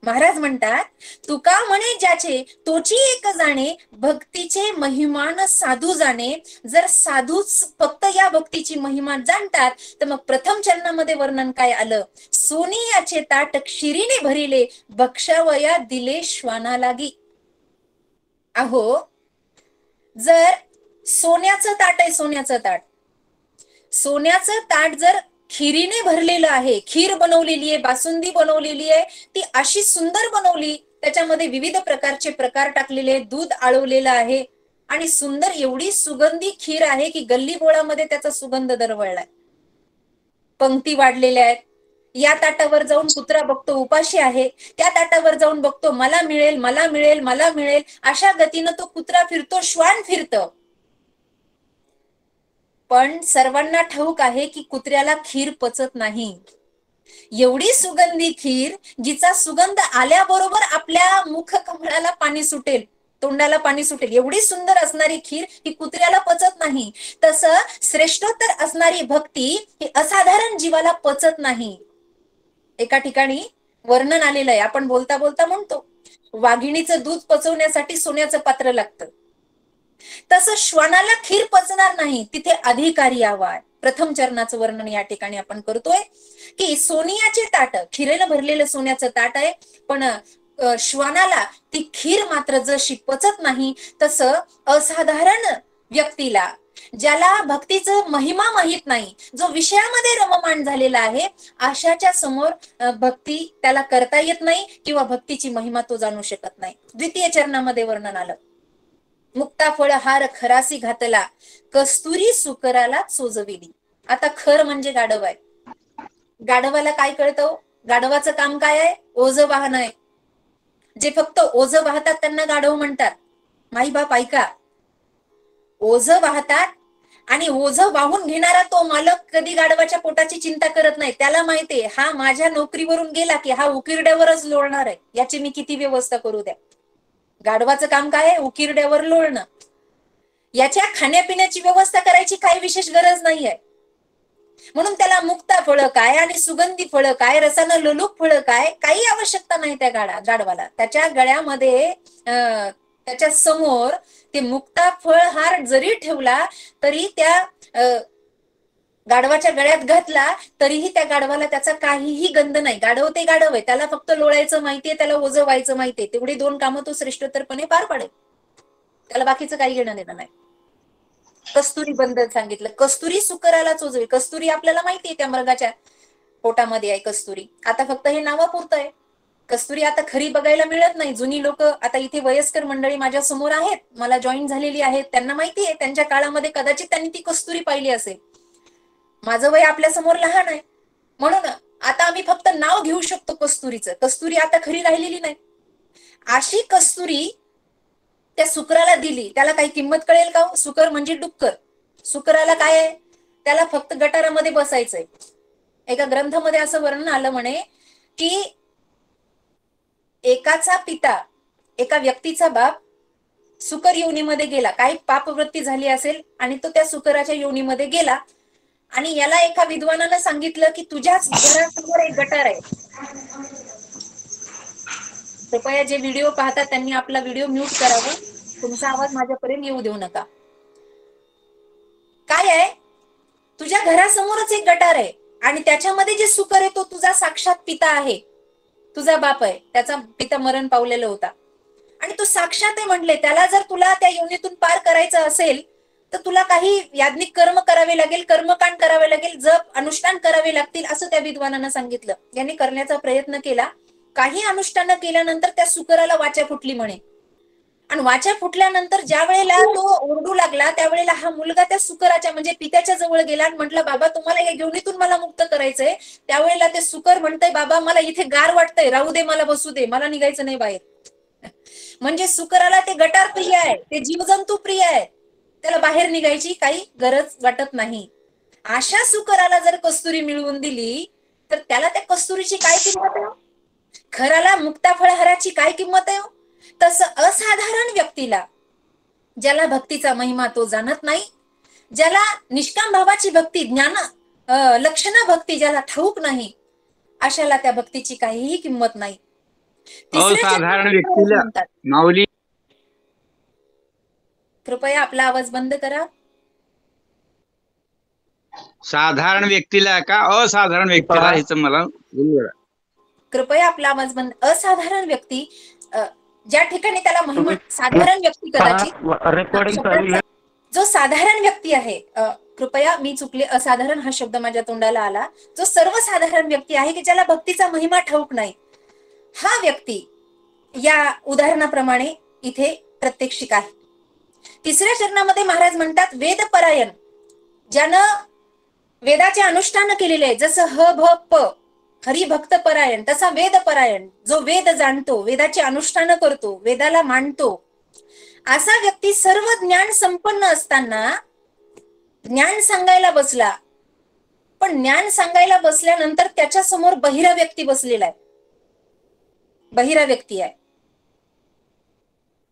महाराज म्हणतात, तुका म्हणे ज्याचे तोची एक जाणे, भक्तीचे महिमान साधू जाणे. जर साधूच फक्त या भक्तीची महिमा जाणतात, तर मग प्रथम चरणामध्ये वर्णन काय आलं, सोनी याचे ताट क्षीरीने भरिले भक्षावया दिले श्वाना लागी. अहो, जर सोन्याचं ताट आहे, सोन्याचं ताट, सोन्याचं ताट जर खिरीने भरलेलं आहे, खीर बनवलेली आहे, बासुंदी बनवलेली आहे, ती अशी सुंदर बनवली, त्याच्यामध्ये विविध प्रकारचे प्रकार टाकलेले, दूध आळवलेलं आहे आणि सुंदर एवढी सुगंधी खीर आहे की गल्ली बोळामध्ये त्याचा सुगंध दरवळलाय. पंक्ती वाढलेल्या आहेत. या ताटावर जाऊन कुत्रा बघतो उपाशी आहे, त्या ताटावर जाऊन बघतो मला मिळेल मला मिळेल मला मिळेल, अशा गतीनं तो कुत्रा फिरतो, श्वान फिरतं. पण सर्वांना ठाऊक आहे की कुत्र्याला खीर पचत नाही. एवढी सुगंधी खीर जिचा सुगंध आल्याबरोबर आपल्या मुख कमळाला पाणी सुटेल, तोंडाला पाणी सुटेल, एवढी सुंदर असणारी खीर ही कुत्र्याला पचत नाही. तसं श्रेष्ठोत्तर असणारी भक्ती ही असाधारण जीवाला पचत नाही. एका ठिकाणी वर्णन आलेलं आहे, आपण बोलता बोलता म्हणतो वाघिणीचं दूध पचवण्यासाठी सोन्याचं पात्र लागतं. तसं श्वानाला खीर पचणार नाही, तिथे अधिकारी हवा. प्रथम चरणाचं वर्णन या ठिकाणी आपण करतोय की सोनियाचे ताट, खिरेनं भरलेलं सोन्याचं ताट आहे, पण श्वानाला ती खीर मात्र जशी पचत नाही, तसं असाधारण व्यक्तीला, ज्याला भक्तीचं महिमा माहित नाही, जो विषयामध्ये रममाण झालेला आहे, अशाच्या समोर भक्ती त्याला करता येत नाही किंवा भक्तीची महिमा तो जाणू शकत नाही. द्वितीय चरणामध्ये वर्णन आलं, मुक्ता फळ हार खरासी घातला, कस्तुरी सुकराला चोजविली. आता खर म्हणजे गाढव आहे. गाढवाला काय कळतं? गाढवाचं काम काय आहे? ओझं वाहन आहे. जे फक्त ओझं वाहतात त्यांना गाढव म्हणतात. माई बाप ऐका, ओझं वाहतात आणि ओझं वाहून घेणारा तो मालक कधी गाढवाच्या पोटाची चिंता करत नाही. त्याला माहितीये हा माझ्या नोकरीवरून गेला की हा उकिरड्यावरच लोळणार आहे, याची मी किती व्यवस्था करू द्या. गाढवाचं काम काय आहे? उकिरड्यावर लोळणं. याच्या खाण्यापिण्याची व्यवस्था करायची काही विशेष गरज नाही आहे. म्हणून त्याला मुक्ता फळं काय आणि सुगंधी फळं काय, रसानं लोलूप फळं काय, काही आवश्यकता नाही त्या गाढवाला. त्याच्या गळ्यामध्ये त्याच्या समोर ते मुक्ता फळ हार जरी ठेवला तरी त्या गाढवाच्या गळ्यात घातला तरीही त्या गाढवाला त्याचा काहीही गंध नाही. गाढव ते गाढव आहे, त्याला फक्त लोळायचं माहितीये, त्याला ओझं व्हायचं माहितीये, तेवढी दोन कामं तो श्रेष्ठोत्तरपणे पार पाडेल, त्याला बाकीचं काही घेणं देणं नाही. कस्तुरी बंधन सांगितलं, कस्तुरी सुकराला चोजवी. कस्तुरी आपल्याला माहितीये त्या मृगाच्या पोटामध्ये आहे कस्तुरी. आता फक्त हे नावापुरतं आहे. कस्तुरी आता खरी बघायला मिळत नाही. जुनी लोक, आता इथे वयस्कर मंडळी माझ्या समोर आहेत, मला जॉईन झालेली आहेत, त्यांना माहिती आहे त्यांच्या काळामध्ये कदाचित त्यांनी ती कस्तुरी पाहिली असेल. माझं वय आपल्या समोर लहान आहे, म्हणून आता आम्ही फक्त नाव घेऊ शकतो कस्तुरीचं. कस्तुरी आता खरी राहिलेली नाही. अशी कस्तुरी त्या सुकराला दिली, त्याला काही किंमत कळेल का? सुकर म्हणजे डुक्कर. सुकराला काय आहे? त्याला फक्त गटारामध्ये बसायचंय. एका ग्रंथामध्ये असं वर्णन आलं म्हणे की एकाचा पिता, एका व्यक्तीचा बाप सुकर योनीमध्ये गेला, काही पापवृत्ती झाली असेल आणि तो त्या सुकराच्या योनीमध्ये गेला आणि याला एका विद्वानानं सांगितलं की तुझ्याच घरासमोर एक गटार आहे. कृपया जे व्हिडिओ पाहतात त्यांनी आपला व्हिडिओ म्यूट करावा, तुमचा आवाज माझ्यापर्यंत येऊ देऊ नका. काय आहे? तुझ्या घरासमोरच एक गटार आहे आणि त्याच्यामध्ये जे सुकर आहे तो तुझा साक्षात पिता आहे, तुझा बाप आहे. त्याचा पिता मरण पावलेला होता आणि तो साक्षात आहे म्हटले. त्याला जर तुला त्या योनीतून पार करायचं असेल तर तुला काही याज्ञिक कर्म करावे लागेल, कर्मकांड करावे लागेल, जप अनुष्ठान करावे लागतील, असं त्या विद्वानानं सांगितलं. यांनी करण्याचा प्रयत्न केला. काही अनुष्ठान केल्यानंतर त्या सुकराला वाचा फुटली म्हणे आणि वाचा फुटल्यानंतर ज्या वेळेला तो ओरडू लागला त्यावेळेला हा मुलगा त्या सुकराच्या म्हणजे पित्याच्या जवळ गेला आणि म्हटलं बाबा तुम्हाला या योनीतून मला मुक्त करायचंय. त्यावेळेला ते सुकर म्हणतंय बाबा मला इथे गार वाटतंय, राहू दे, मला बसू दे, मला निघायचं नाही बाहेर. म्हणजे सुकराला ते गटार प्रिय आहे, ते जीवजंतू प्रिय आहे, त्याला बाहेर निघायची काही गरज वाटत नाही. अशा सुकराला जर कस्तुरी मिळवून दिली तर त्याला त्या कस्तुरीची काय किंमत आहे? खराला मुक्ता फळहाराची काय किंमत आहे? तसं असाधारण व्यक्तीला, ज्याला भक्तीचा महिमा तो जाणत नाही, ज्याला निष्काम भावाची भक्ती, ज्ञान लक्षण भक्ती ज्याला ठाऊक नाही, अशाला त्या भक्तीची काहीही किंमत नाही. असाधारण व्यक्तीला माऊली, कृपया आपला आवाज बंद करा. साधारण व्यक्तीला का असाधारण व्यक्तीला हेच मला कृपया आपला आवाज बंद. असाधारण व्यक्ती, ज्या ठिकाणी त्याला महिमा, साधारण व्यक्ती कदाचित, जो साधारण व्यक्ती आहे, कृपया मी चुकले, असाधारण हा शब्द माझ्या तोंडाला आला, जो सर्वसाधारण व्यक्ती आहे की ज्याला भक्तीचा महिमा ठाऊक नाही, हा व्यक्ती या उदाहरणाप्रमाणे इथे प्रत्यक्षिक आहे. तिसऱ्या चरणामध्ये महाराज म्हणतात वेदपरायण, ज्यानं वेदाचे अनुष्ठान केलेले आहे, जसं ह भ प हरिभक्त परायण, तसा वेदपरायण, जो वेद जाणतो, वेदाचे अनुष्ठान करतो, वेदाला मानतो, असा व्यक्ती सर्व ज्ञान संपन्न असताना ज्ञान सांगायला बसला, पण ज्ञान सांगायला बसल्यानंतर त्याच्या समोर बहिरा व्यक्ती बसलेला आहे. बहिरा व्यक्ती आहे.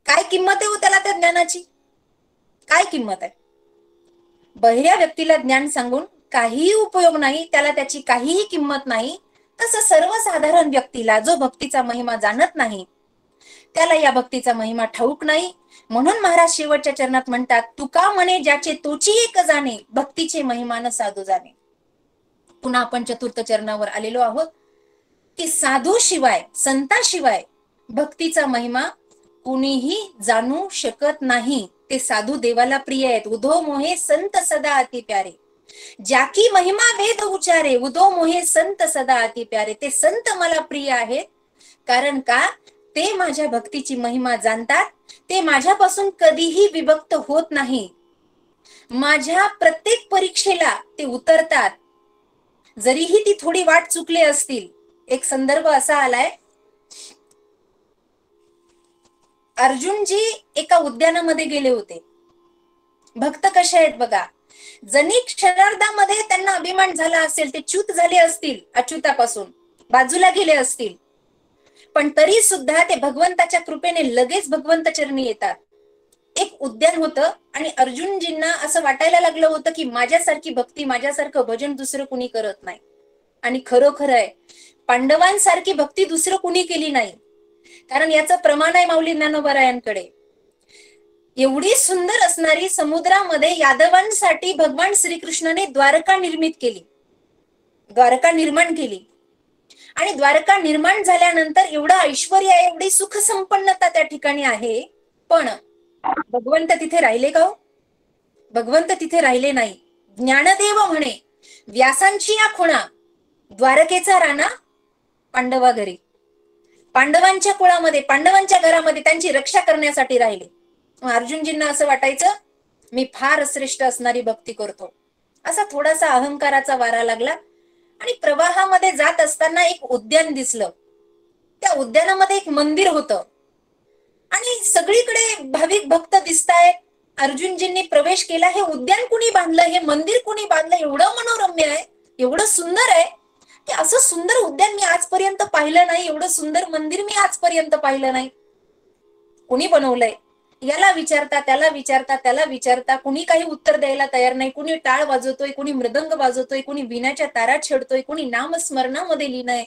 काय किंमत आहे हो त्याला त्या ज्ञानाची? काय किंमत आहे? बहिऱ्या व्यक्तीला ज्ञान सांगून काहीही उपयोग नाही, त्याला त्याची काहीही किंमत नाही. तसं सर्वसाधारण व्यक्तीला, जो भक्तीचा महिमा जाणत नाही, त्याला या भक्तीचा महिमा ठाऊक नाही. म्हणून महाराज शेवटच्या चरणात म्हणतात तुका म्हणे ज्याचे तोची एक जाणे, भक्तीचे महिमान साधू जाणे. पुन्हा आपण चतुर्थ चरणावर आलेलो आहोत की साधू शिवाय, संताशिवाय भक्तीचा महिमा कुणीही जाणू शकत नाही. ते साधू देवाला प्रिय आहेत. उधो मोहे संत सदा अति प्यारे, ज्याकी महिमा वेद उचारे, उधो मोहे संत सदा अति प्यारे. ते संत मला प्रिय आहेत, कारण का ते माझ्या भक्तीची महिमा जाणतात, ते माझ्यापासून कधीही विभक्त होत नाही. माझ्या प्रत्येक परीक्षेला ते उतरतात, जरीही ती थोडी वाट चुकले असतील. एक संदर्भ असा आलाय, अर्जुनजी एका उद्यानामध्ये गेले होते. भक्त कसे आहेत बघा, जणी क्षणार्धामध्ये त्यांना अभिमान झाला असेल, ते च्युत झाले असतील, अच्युतापासून बाजूला गेले असतील, पण तरी सुद्धा ते भगवंताच्या कृपेने लगेच भगवंत चरणी येतात. एक उद्यान होतं आणि अर्जुनजींना असं वाटायला लागलं होतं की माझ्यासारखी भक्ती, माझ्यासारखं भजन दुसरं कुणी करत नाही. आणि खरोखर आहे, पांडवांसारखी भक्ती दुसरं कुणी केली नाही. कारण याचं प्रमाण आहे माऊली ज्ञानोबरायांकडे. एवढी सुंदर असणारी समुद्रामध्ये यादवांसाठी भगवान श्रीकृष्णाने द्वारका निर्मित केली, द्वारका निर्माण केली. आणि द्वारका निर्माण झाल्यानंतर एवढं ऐश्वर्य, एवढी सुख संपन्नता त्या ठिकाणी आहे, पण भगवंत तिथे राहिले का हो? भगवंत तिथे राहिले नाही. ज्ञानदेव म्हणे व्यासांची या खुणा, द्वारकेचा राणा पांडवा घरी, पांडवांच्या कुळामध्ये, पांडवांच्या घरामध्ये त्यांची रक्षा करण्यासाठी राहिले. अर्जुनजींना असं वाटायचं मी फार श्रेष्ठ असणारी भक्ती करतो. असा थोडासा अहंकाराचा वारा लागला आणि प्रवाहामध्ये जात असताना एक उद्यान दिसलं. त्या उद्यानामध्ये एक मंदिर होतं आणि सगळीकडे भाविक भक्त दिसतायत. अर्जुनजींनी प्रवेश केला. हे उद्यान कुणी बांधलं, हे मंदिर कुणी बांधलं? एवढं मनोरम्य आहे, एवढं सुंदर आहे की असं सुंदर उद्यान मी आजपर्यंत पाहिलं नाही, एवढं सुंदर मंदिर मी आजपर्यंत पाहिलं नाही. कुणी बनवलंय? याला विचारता, त्याला विचारता, त्याला विचारता, कुणी काही उत्तर द्यायला तयार नाही. कुणी टाळ वाजवतोय, कुणी मृदंग वाजवतोय, कुणी विण्याच्या तारा छेडतोय, कुणी नामस्मरणामध्ये लीनय.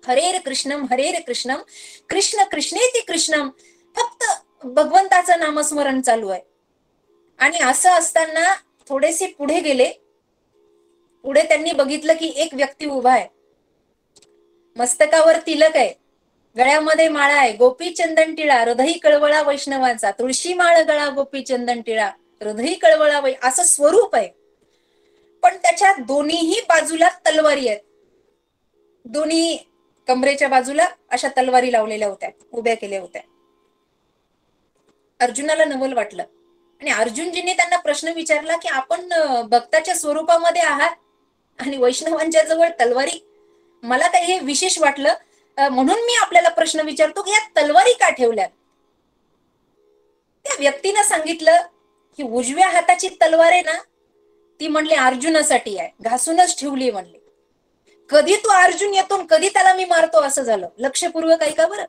हरेर कृष्णम, हरेर कृष्णम, कृष्ण कृष्णेति कृष्णम. फक्त भगवंताचं नामस्मरण चालू आहे. आणि असं असताना थोडेसे पुढे गेले. पुढे त्यांनी बघितलं की एक व्यक्ती उभा आहे, मस्तकावर तिलक आहे, गळ्यामध्ये माळा आहे, गोपी चंदन टिळा, हृदयी कळवळा वैष्णवांचा, तुळशी माळ गळा गोपी चंदन टिळा, हृदयी कळवळा असं स्वरूप आहे. पण त्याच्या दोन्हीही बाजूला तलवारी आहेत. दोन्ही कमरेच्या बाजूला अशा तलवारी लावलेल्या होत्या, उभ्या केल्या होत्या. अर्जुनाला नवल वाटलं आणि अर्जुनजींनी त्यांना प्रश्न विचारला की आपण भक्ताच्या स्वरूपामध्ये आहात आणि वैष्णवांच्या जवळ तलवारी. मला काही हे विशेष वाटलं, म्हणून मी आपल्याला प्रश्न विचारतो की या तलवारी का ठेवल्या? त्या व्यक्तीनं सांगितलं की उजव्या हाताची तलवार आहे ना, ती म्हणले अर्जुनासाठी आहे, घासूनच ठेवली म्हणले. कधी तो अर्जुन येतो, कधी त्याला मी मारतो असं झालं. लक्षपूर्वक ऐका बरं.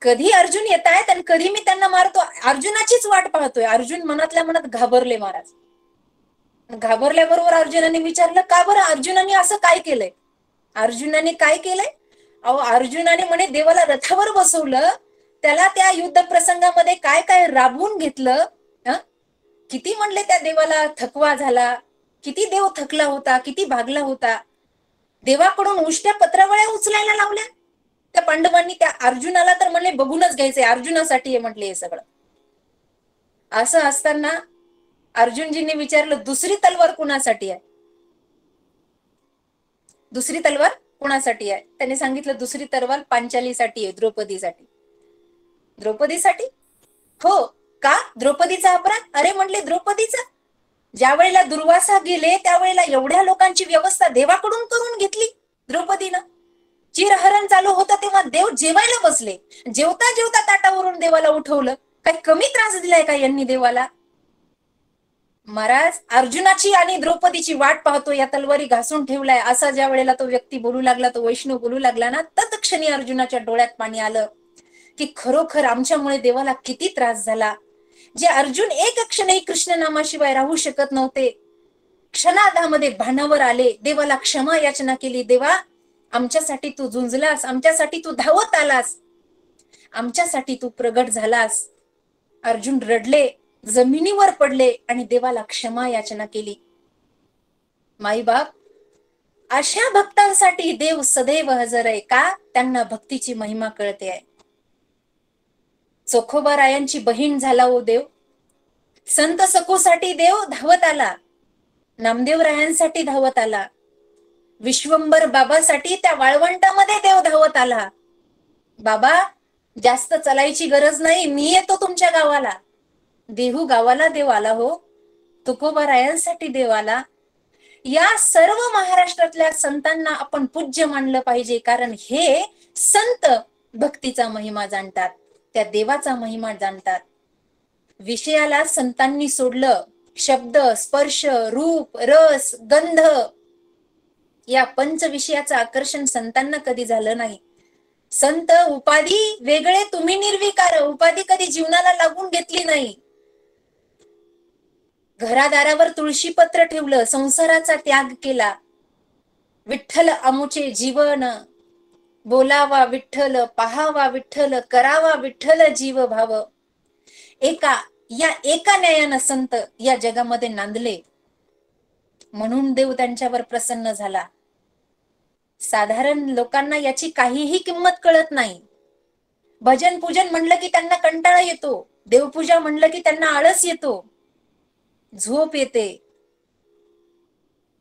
कधी अर्जुन येत आहेत आणि कधी मी त्यांना मारतो, अर्जुनाचीच वाट पाहतोय. अर्जुन मनातल्या मनात घाबरले महाराज. घाबरल्याबरोबर अर्जुनाने विचारलं का बरं अर्जुनाने असं काय केलंय? अर्जुनाने काय केलंय? अहो अर्जुनाने म्हणे देवाला रथावर बसवलं, त्याला त्या युद्ध प्रसंगामध्ये काय काय राबवून घेतलं. किती म्हणले त्या देवाला थकवा झाला, किती देव थकला होता, किती भागला होता. देवाकडून उष्ट्या पत्रावळ्या उचलायला लावल्या त्या पांडवांनी. त्या अर्जुनाला तर म्हणले बघूनच घ्यायचंय, अर्जुनासाठी म्हटले हे सगळं. असं असताना अर्जुनजींनी विचारलं दुसरी तलवार कुणासाठी आहे, दुसरी तलवार कुणासाठी आहे? त्यांनी सांगितलं दुसरी तलवार पांचालीसाठी आहे, द्रौपदीसाठी. द्रौपदीसाठी? हो का? द्रौपदीचा अपराध? अरे म्हटले द्रौपदीचा, ज्या वेळेला दुर्वासा गेले त्यावेळेला एवढ्या लोकांची व्यवस्था देवाकडून करून घेतली द्रौपदीनं. चिरहरण चालू होतं तेव्हा देव जेवायला बसले, जेवता जेवता ताटावरून देवाला उठवलं. काही कमी त्रास दिलाय का यांनी देवाला? महाराज अर्जुनाची आणि द्रौपदीची वाट पाहतो, या तलवारी घासून ठेवलाय असा ज्या वेळेला तो व्यक्ती बोलू लागला, तो वैष्णव बोलू लागला ना, तत्क्षणी अर्जुनाच्या डोळ्यात पाणी आलं की खरोखर आमच्यामुळे देवाला किती त्रास झाला. जे अर्जुन एक क्षणही कृष्ण नामाशिवाय राहू शकत नव्हते, क्षणार्धामध्ये भानावर आले, देवाला क्षमा याचना केली. देवा आमच्यासाठी तू झुंजलास, आमच्यासाठी तू धावत आलास, आमच्यासाठी तू प्रगट झालास. अर्जुन रडले, जमिनीवर पडले आणि देवाला क्षमा याचना केली. माईबाप अशा भक्तांसाठी देव सदैव हजर आहे. का? त्यांना भक्तीची महिमा कळते आहे. चोखोबा रायांची बहीण झाला ओ देव, संत सखूसाठी देव धावत आला, नामदेव रायांसाठी धावत आला, विश्वंभर बाबासाठी त्या वाळवंटामध्ये देव धावत आला. बाबा जास्त चलायची गरज नाही, मी येतो तुमच्या गावाला. देहू गावाला देव आला हो, तुकोबा रायांसाठी देव आला. या सर्व महाराष्ट्रातल्या संतांना आपण पूज्य मानलं पाहिजे, कारण हे संत भक्तीचा महिमा जाणतात, त्या देवाचा महिमा जाणतात. विषयाला संतांनी सोडलं, शब्द स्पर्श रूप रस गंध या पंच विषयाचं आकर्षण संतांना कधी झालं नाही. संत उपाधी वेगळे, तुम्ही निर्विकार, उपाधी कधी जीवनाला लागून घेतली नाही. घरादारावर तुळशीपत्र ठेवलं, संसाराचा त्याग केला. विठ्ठल अमुचे जीवन, बोलावा विठ्ठल, पाहावा विठ्ठल, करावा विठ्ठल जीव भाव. एका न्यायानं संत या जगामध्ये नांदले, म्हणून देव त्यांच्यावर प्रसन्न झाला. साधारण लोकांना याची काहीही किंमत कळत नाही. भजन पूजन म्हणलं की त्यांना कंटाळा येतो, देवपूजा म्हणलं की त्यांना आळस येतो, झोप येते,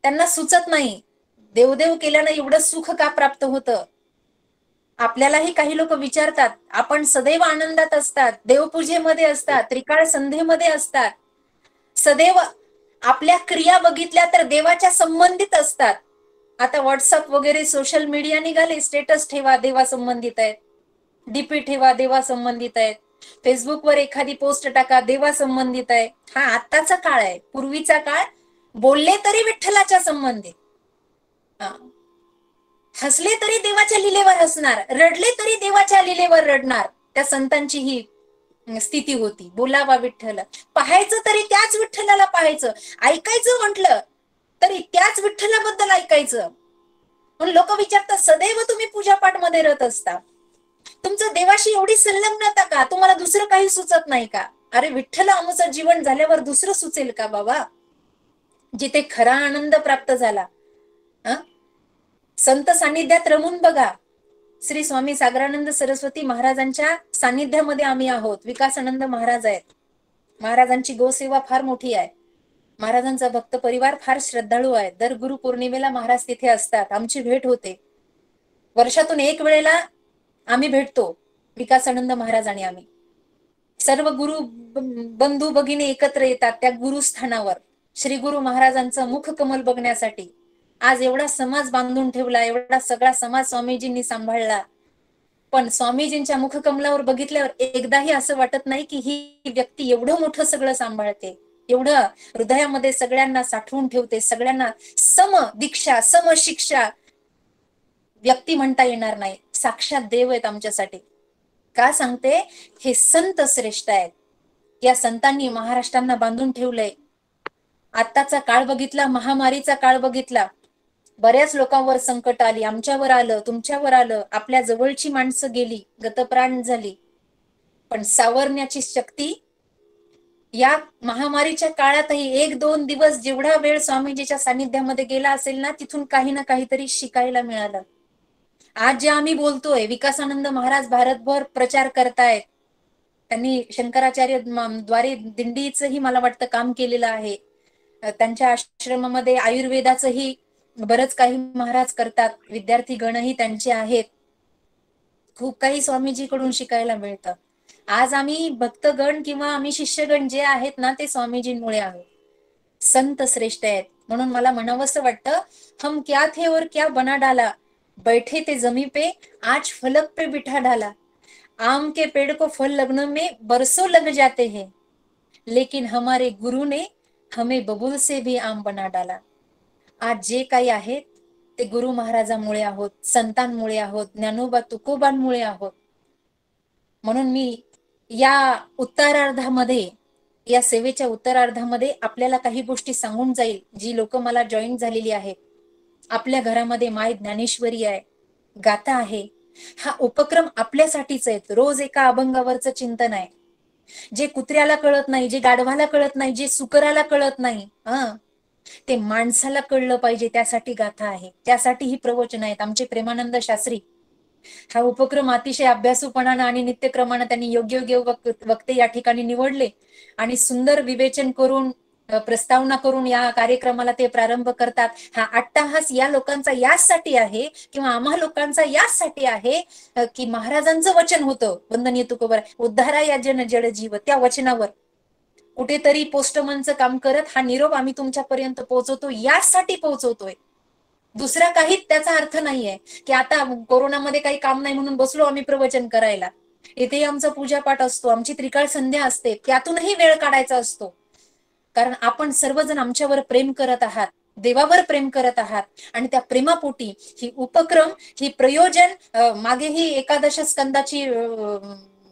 त्यांना सुचत नाही. देवदेव केल्यानं एवढं सुख का प्राप्त होतं? आपल्यालाही काही लोक विचारतात, आपण सदैव आनंदात असतात, देवपूजेमध्ये असतात, त्रिकाळ संध्येमध्ये असतात, सदैव आपल्या क्रिया बघितल्या तर देवाच्या संबंधित असतात. आता व्हॉट्सअप वगैरे सोशल मीडिया निघाले, स्टेटस ठेवा देवा संबंधित आहेत, डीपी ठेवा देवा संबंधित आहेत, फेसबुकवर एखादी पोस्ट टाका देवा संबंधित आहे. हा आत्ताचा काळ आहे. पूर्वीचा काळ बोलले तरी विठ्ठलाच्या संबंधित, हसले तरी देवाच्या लिलेवर हसणार, रडले तरी देवाच्या लिलेवर रडणार. त्या संतांची ही स्थिती होती. बोलावा विठ्ठल, पाहायचं तरी त्याच विठ्ठलाला पाहायचं, ऐकायचं म्हटलं तरी त्याच विठ्ठलाबद्दल ऐकायचं. म्हणून लोक विचारतात, सदैव तुम्ही पूजापाठ मध्ये रत असता, तुमचं देवाशी एवढी संलग्नता का? तुम्हाला दुसरं काही सुचत नाही का? अरे विठ्ठल आमचं जीवन झाल्यावर दुसरं सुचेल का बाबा? जिथे खरा आनंद प्राप्त झाला. संत सानिध्यात रमून बघा. श्री स्वामी सागरानंद सरस्वती महाराजांच्या सानिध्यामध्ये आम्ही आहोत. विकासानंद महाराज आहेत. महाराजांची गोसेवा फार मोठी आहे. महाराजांचा भक्त परिवार फार श्रद्धाळू आहे. दर गुरु पौर्णिमेला महाराज तिथे असतात. आमची भेट होते. वर्षातून एक वेळेला आम्ही भेटतो, विकासानंद महाराज आणि आम्ही. सर्व गुरु बंधू भगिनी एकत्र येतात त्या गुरुस्थानावर श्री गुरु महाराजांचं मुख कमल बघण्यासाठी. आज एवढा समाज बांधून ठेवला, एवढा सगळा समाज स्वामीजींनी सांभाळला, पण स्वामीजींच्या मुखकमलावर बघितल्यावर एकदाही असं वाटत नाही की ही व्यक्ती एवढं मोठं सगळं सांभाळते, एवढं हृदयामध्ये सगळ्यांना साठवून ठेवते, सगळ्यांना सम दीक्षा सम शिक्षा व्यक्ती म्हणता येणार नाही. साक्षात देव आहेत आमच्यासाठी. का सांगते? हे संत श्रेष्ठ आहेत. या संतांनी महाराष्ट्रांना बांधून ठेवलंय. आत्ताचा काळ बघितला, महामारीचा काळ बघितला, बऱ्याच लोकांवर संकट आली, आमच्यावर आलं, तुमच्यावर आलं, आपल्या जवळची माणसं गेली, गतप्राण झाली, पण सावरण्याची शक्ती या महामारीच्या काळातही 1-2 दिवस जेवढा वेळ स्वामीजीच्या सानिध्यामध्ये गेला असेल ना, तिथून काही ना काहीतरी शिकायला मिळालं. आज जे आम्ही बोलतोय, विकासानंद महाराज भारतभर प्रचार करतायत, त्यांनी शंकराचार्य द्वारे दिंडीचंही मला वाटतं काम केलेलं आहे. त्यांच्या आश्रमामध्ये आयुर्वेदाचंही बरंच काही महाराज करतात. विद्यार्थी गणही त्यांचे आहेत. खूप काही स्वामीजीकडून शिकायला मिळतं. आज आम्ही भक्तगण किंवा आम्ही शिष्यगण जे आहेत ना, ते स्वामीजींमुळे आहोत. संत श्रेष्ठ आहेत. म्हणून मला म्हणावंसं वाटतं, हम क्या थे और क्या बना डाला, बैठे थे जमी पे आज फलक पे बिठा डाला. आम के पेड़ को फल लगने में बरसों लग जाते हैं, लेकिन हमारे गुरु ने हमें बबूल से भी आम बना डाला. आज जे काही आहेत ते गुरु महाराजांमुळे आहोत, संतांमुळे आहोत, ज्ञानोबा तुकोबांमुळे आहोत. म्हणून मी या उत्तरार्धामध्ये, या सेवेच्या उत्तरार्धामध्ये आपल्याला काही गोष्टी सांगून जाईल, जी लोक मला जॉईन झालेली आहेत. आपल्या घरामध्ये माय ज्ञानेश्वरी आहे, गाथा आहे. हा उपक्रम आपल्यासाठीच आहे. रोज एका अभंगावरचं चिंतन आहे. जे कुत्र्याला कळत नाही, जे गाढवाला कळत नाही, जे सुकराला कळत नाही, ते माणसाला कळलं पाहिजे, त्यासाठी गाथा आहे, त्यासाठी ही प्रवचन आहेत. आमचे प्रेमानंद शास्त्री हा उपक्रम अतिशय अभ्यासूपणानं आणि नित्यक्रमानं त्यांनी योग्य योग्य वक्ते या ठिकाणी निवडले आणि सुंदर विवेचन करून, प्रस्तावना करून या कार्यक्रमाला ते प्रारंभ करतात. हा अट्टाहास या लोकांचा याचसाठी आहे किंवा आम्हा लोकांचा याचसाठी आहे की महाराजांचं वचन होतं, वंदनीय तुकोबा, उद्धारा या जन जड जीव, त्या वचनावर कुठेतरी पोस्टमनचं काम करत हा निरोप आम्ही तुमच्यापर्यंत पोहोचवतो, याचसाठी पोहोचवतोय. दुसरा काहीच त्याचा अर्थ नाहीये की आता कोरोनामध्ये काही काम नाही म्हणून बसलो आम्ही प्रवचन करायला. इथे आमचा पूजापाठ असतो, आमची त्रिकाळ संध्या असते, त्यातूनही वेळ काढायचा असतो. कारण आपण सर्वजण आमच्यावर प्रेम करत आहात, देवावर प्रेम करत आहात आणि त्या प्रेमापोटी ही उपक्रम, ही प्रयोजन, मागेही एकादश स्कंदाची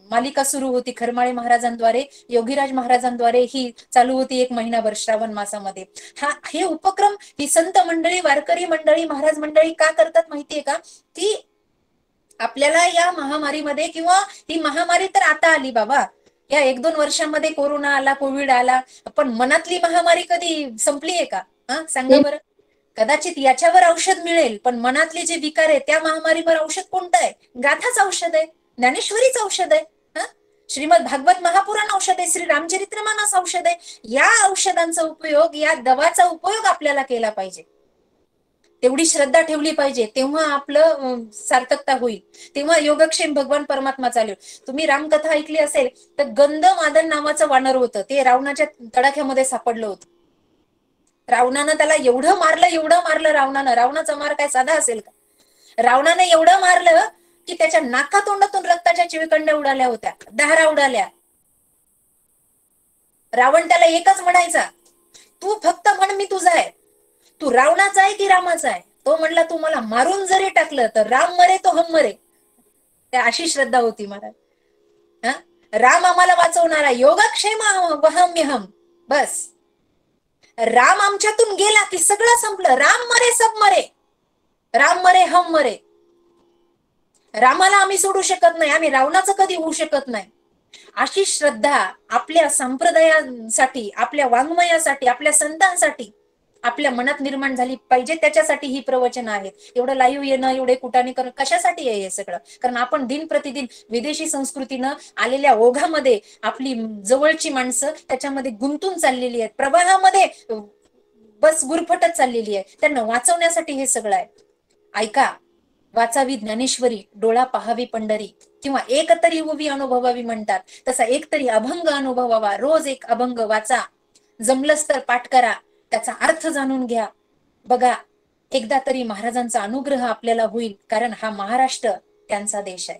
मालिका सुरू होती खरमाळे महाराजांद्वारे, योगीराज महाराजांद्वारे ही चालू होती 1 महिनाभर श्रावण मासामध्ये. हे उपक्रम ही संत मंडळी, वारकरी मंडळी, महाराज मंडळी का करतात माहितीये का? की आपल्याला या महामारीमध्ये, किंवा ही महामारी तर आता आली बाबा, या 1-2 वर्षांमध्ये कोरोना आला, कोविड आला, पण मनातली महामारी कधी संपलीये का? सांगा बरं. कदाचित याच्यावर औषध मिळेल, पण मनातले जे विकार आहे त्या महामारीवर औषध कोणतं आहे? गाथाच औषध आहे, ज्ञानेश्वरीच औषध आहे, श्रीमद भागवत महापुराण औषध आहे, श्री रामचरित्रमानस औषध आहे. या औषधांचा उपयोग, या दवाचा उपयोग आपल्याला केला पाहिजे. तेवढी श्रद्धा ठेवली पाहिजे, तेव्हा आपलं सार्थकता होईल, तेव्हा योगक्षेम भगवान परमात्मा चालेल. तुम्ही रामकथा ऐकली असेल तर गंध मादन नावाचं वानर होतं, ते रावणाच्या तडाख्यामध्ये सापडलं होतं. रावणानं त्याला एवढं मारलं रावणानं. रावणाचा मार काय साधा असेल का? रावणानं एवढं मारलं की त्याच्या नाकातोंडातून रक्ताच्या चिळकंड्या उडाल्या होत्या, दहारा उडाल्या. रावण त्याला एकच म्हणायचा, तू फक्त म्हण मी तुझा आहे, तू रावणाचा आहे की रामाचा आहे? तो म्हणला, तू मला मारून जरी टाकलं तर राम मरे तो हम मरे. त्या अशी श्रद्धा होती महाराज. राम आम्हाला वाचवणारा, योगक्षेम वहम्यहम. बस राम आमच्यातून गेला की सगळं संपलं. राम मरे सब मरे, राम मरे हम मरे. रामाला आम्ही सोडू शकत नाही, आम्ही रावणाचं कधी होऊ शकत नाही. अशी श्रद्धा आपल्या संप्रदायासाठी, आपल्या वाङ्मयासाठी, आपल्या संतांसाठी आपल्या मनात निर्माण झाली पाहिजे. त्याच्यासाठी ही प्रवचन आहेत. एवढं लाईव्ह येणं, एवढे कुटाने करणं कशासाठी आहे हे सगळं? कारण आपण दिन प्रतिदिन विदेशी संस्कृतीनं आलेल्या ओघामध्ये आपली जवळची माणसं त्याच्यामध्ये गुंतून चाललेली आहेत, प्रवाहामध्ये बस गुरफटत चाललेली आहे. त्यांना वाचवण्यासाठी हे सगळं आहे. ऐका, वाचावी ज्ञानेश्वरी, डोळा पहावी पंढरी, किंवा एक तरी उभी अनुभवावी म्हणतात, तसा एक तरी अभंग अनुभवावा. रोज एक अभंग वाचा, जमलंच तर पाठ करा, त्याचा अर्थ जाणून घ्या. बघा, एकदा तरी महाराजांचा अनुग्रह आपल्याला होईल, कारण हा महाराष्ट्र त्यांचा देश आहे.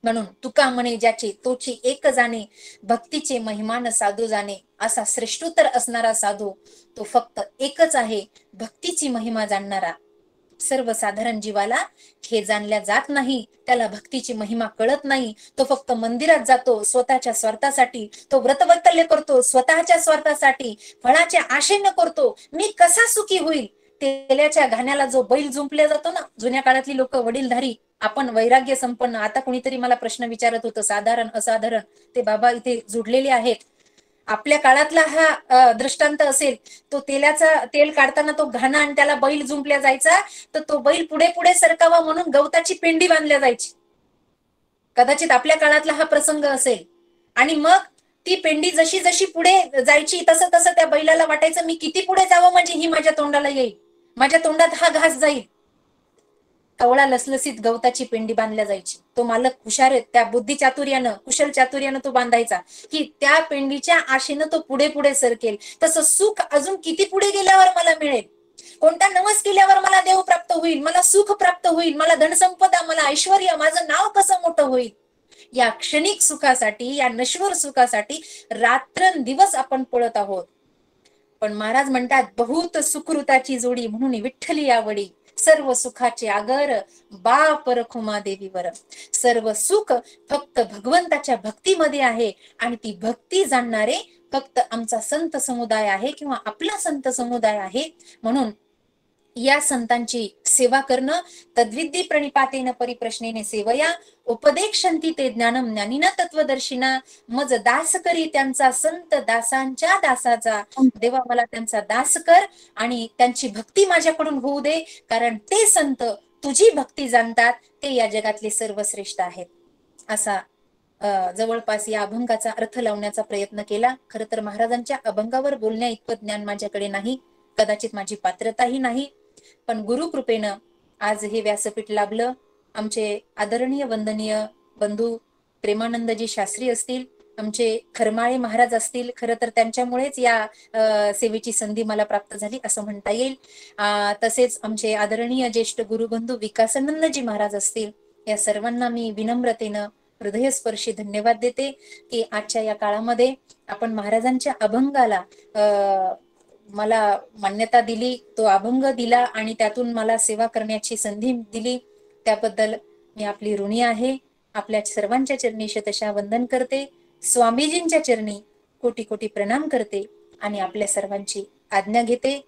म्हणून तुका म्हणे ज्याची तोची एक जाणे, भक्तीचे महिमान साधू जाणे. असा श्रेष्ठोत्तर असणारा साधू तो फक्त एकच आहे, भक्तीची महिमा जाणणारा. सर्वसाधारण जीवाला हे जाणल्या जात नाही, त्याला भक्तीची महिमा कळत नाही. तो फक्त मंदिरात जातो स्वतःच्या स्वार्थासाठी, तो व्रतवैकल्य करतो स्वतःच्या स्वार्थासाठी, फळाच्या आशेने करतो. मी कसा सुखी होईल? तेल्याच्या घाण्याला जो बैल जुंपला जातो ना, जुन्या काळातली लोक वडीलधारी, आपण वैराग्य संपन्न. आता कुणीतरी मला प्रश्न विचारत होतं, साधारण असाधारण, ते बाबा इथे जुडलेले आहेत. आपल्या काळातला हा दृष्टांत असेल, तो तेल काढताना तो घाणा आणि त्याला बैल जुंपल्या जायचा, तर तो बैल पुढे पुढे सरकावा म्हणून गवताची पेंडी बांधल्या जायची. कदाचित आपल्या काळातला हा प्रसंग असेल. आणि मग ती पेंडी जशी जशी पुढे जायची तसं तसं त्या बैलाला वाटायचं मी किती पुढे जावं म्हणजे ही माझ्या तोंडाला येईल, माझ्या तोंडात हा घास जाईल. कवळा लसलसीत गवताची पेंडी बांधल्या जायची. तो मालक हुशार आहे, त्या बुद्धिचातुर्यानं कुशल चातुर्यानं तो बांधायचा की त्या पेंडीच्या आशेनं तो पुढे पुढे सरकेल. तसं सुख अजून किती पुढे गेल्यावर मला मिळेल, कोणता नवस केल्यावर मला देव प्राप्त होईल, मला सुख प्राप्त होईल, मला धनसंपदा, मला ऐश्वर्य, माझं नाव कसं मोठं होईल. या क्षणिक सुखासाठी, या नश्वर सुखासाठी रात्रंदिवस आपण पळत आहोत. पण महाराज म्हणतात बहुत सुकृताची जोडी म्हणून विठ्ठली आवडी, सर्व सुखाचे आगर बाप रखुमा देवीवर. सर्व सुख फक्त भगवंताच्या भक्तीमध्ये आहे आणि ती भक्ती जाणणारे फक्त आमचा संत समुदाय आहे किंवा आपला संत समुदाय आहे. म्हणून या संतांची सेवा करणं, तद्विद्धी प्रणिपातेन परिप्रश्नेने सेवया उपदेक्षन्ति ते ज्ञानम ज्ञानिना तत्वदर्शिना. मज दास करी त्यांचा संत दासांच्या दासाचा. देवा मला त्यांचा दास कर आणि त्यांची भक्ती माझ्याकडून होऊ दे, कारण ते संत तुझी भक्ती जाणतात, ते या जगातले सर्वश्रेष्ठ आहेत. असा जवळपास या अभंगाचा अर्थ लावण्याचा प्रयत्न केला. खर तर महाराजांच्या अभंगावर बोलण्या इतकं ज्ञान माझ्याकडे नाही, कदाचित माझी पात्रताही नाही. पण गुरुकृपेनं आज हे व्यासपीठ लाभलं. आमचे आदरणीय वंदनीय बंधू प्रेमानंदजी शास्त्री असतील, आमचे खरमाळे महाराज असतील, खरं तर त्यांच्यामुळेच या सेवेची संधी मला प्राप्त झाली असं म्हणता येईल. तसेच आमचे आदरणीय ज्येष्ठ गुरुबंधू विकासानंदजी महाराज असतील, या सर्वांना मी विनम्रतेनं हृदयस्पर्शी धन्यवाद देते की आजच्या या काळामध्ये आपण महाराजांच्या अभंगाला मला मान्यता दिली, तो अभंग दिला आणि त्यातून मला सेवा करण्याची संधी दिली. त्याबद्दल मी आपली ऋणी आहे. आपल्या सर्वांच्या चरणी शतशः वंदन करते. स्वामीजींच्या चरणी कोटी कोटी प्रणाम करते आणि आपल्या सर्वांची आज्ञा घेते.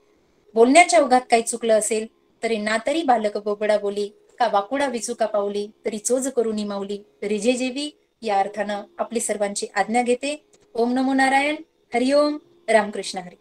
बोलण्याच्या ओघात काही चुकलं असेल तरी ना तरी बालक बोबडा बोली, का वाकुडा विचुका पावली, तरी चोज करुनी माऊली, तरी जे जेवी, या अर्थानं आपली सर्वांची आज्ञा घेते. ओम नमो नारायण. हरिओम. रामकृष्ण हरी.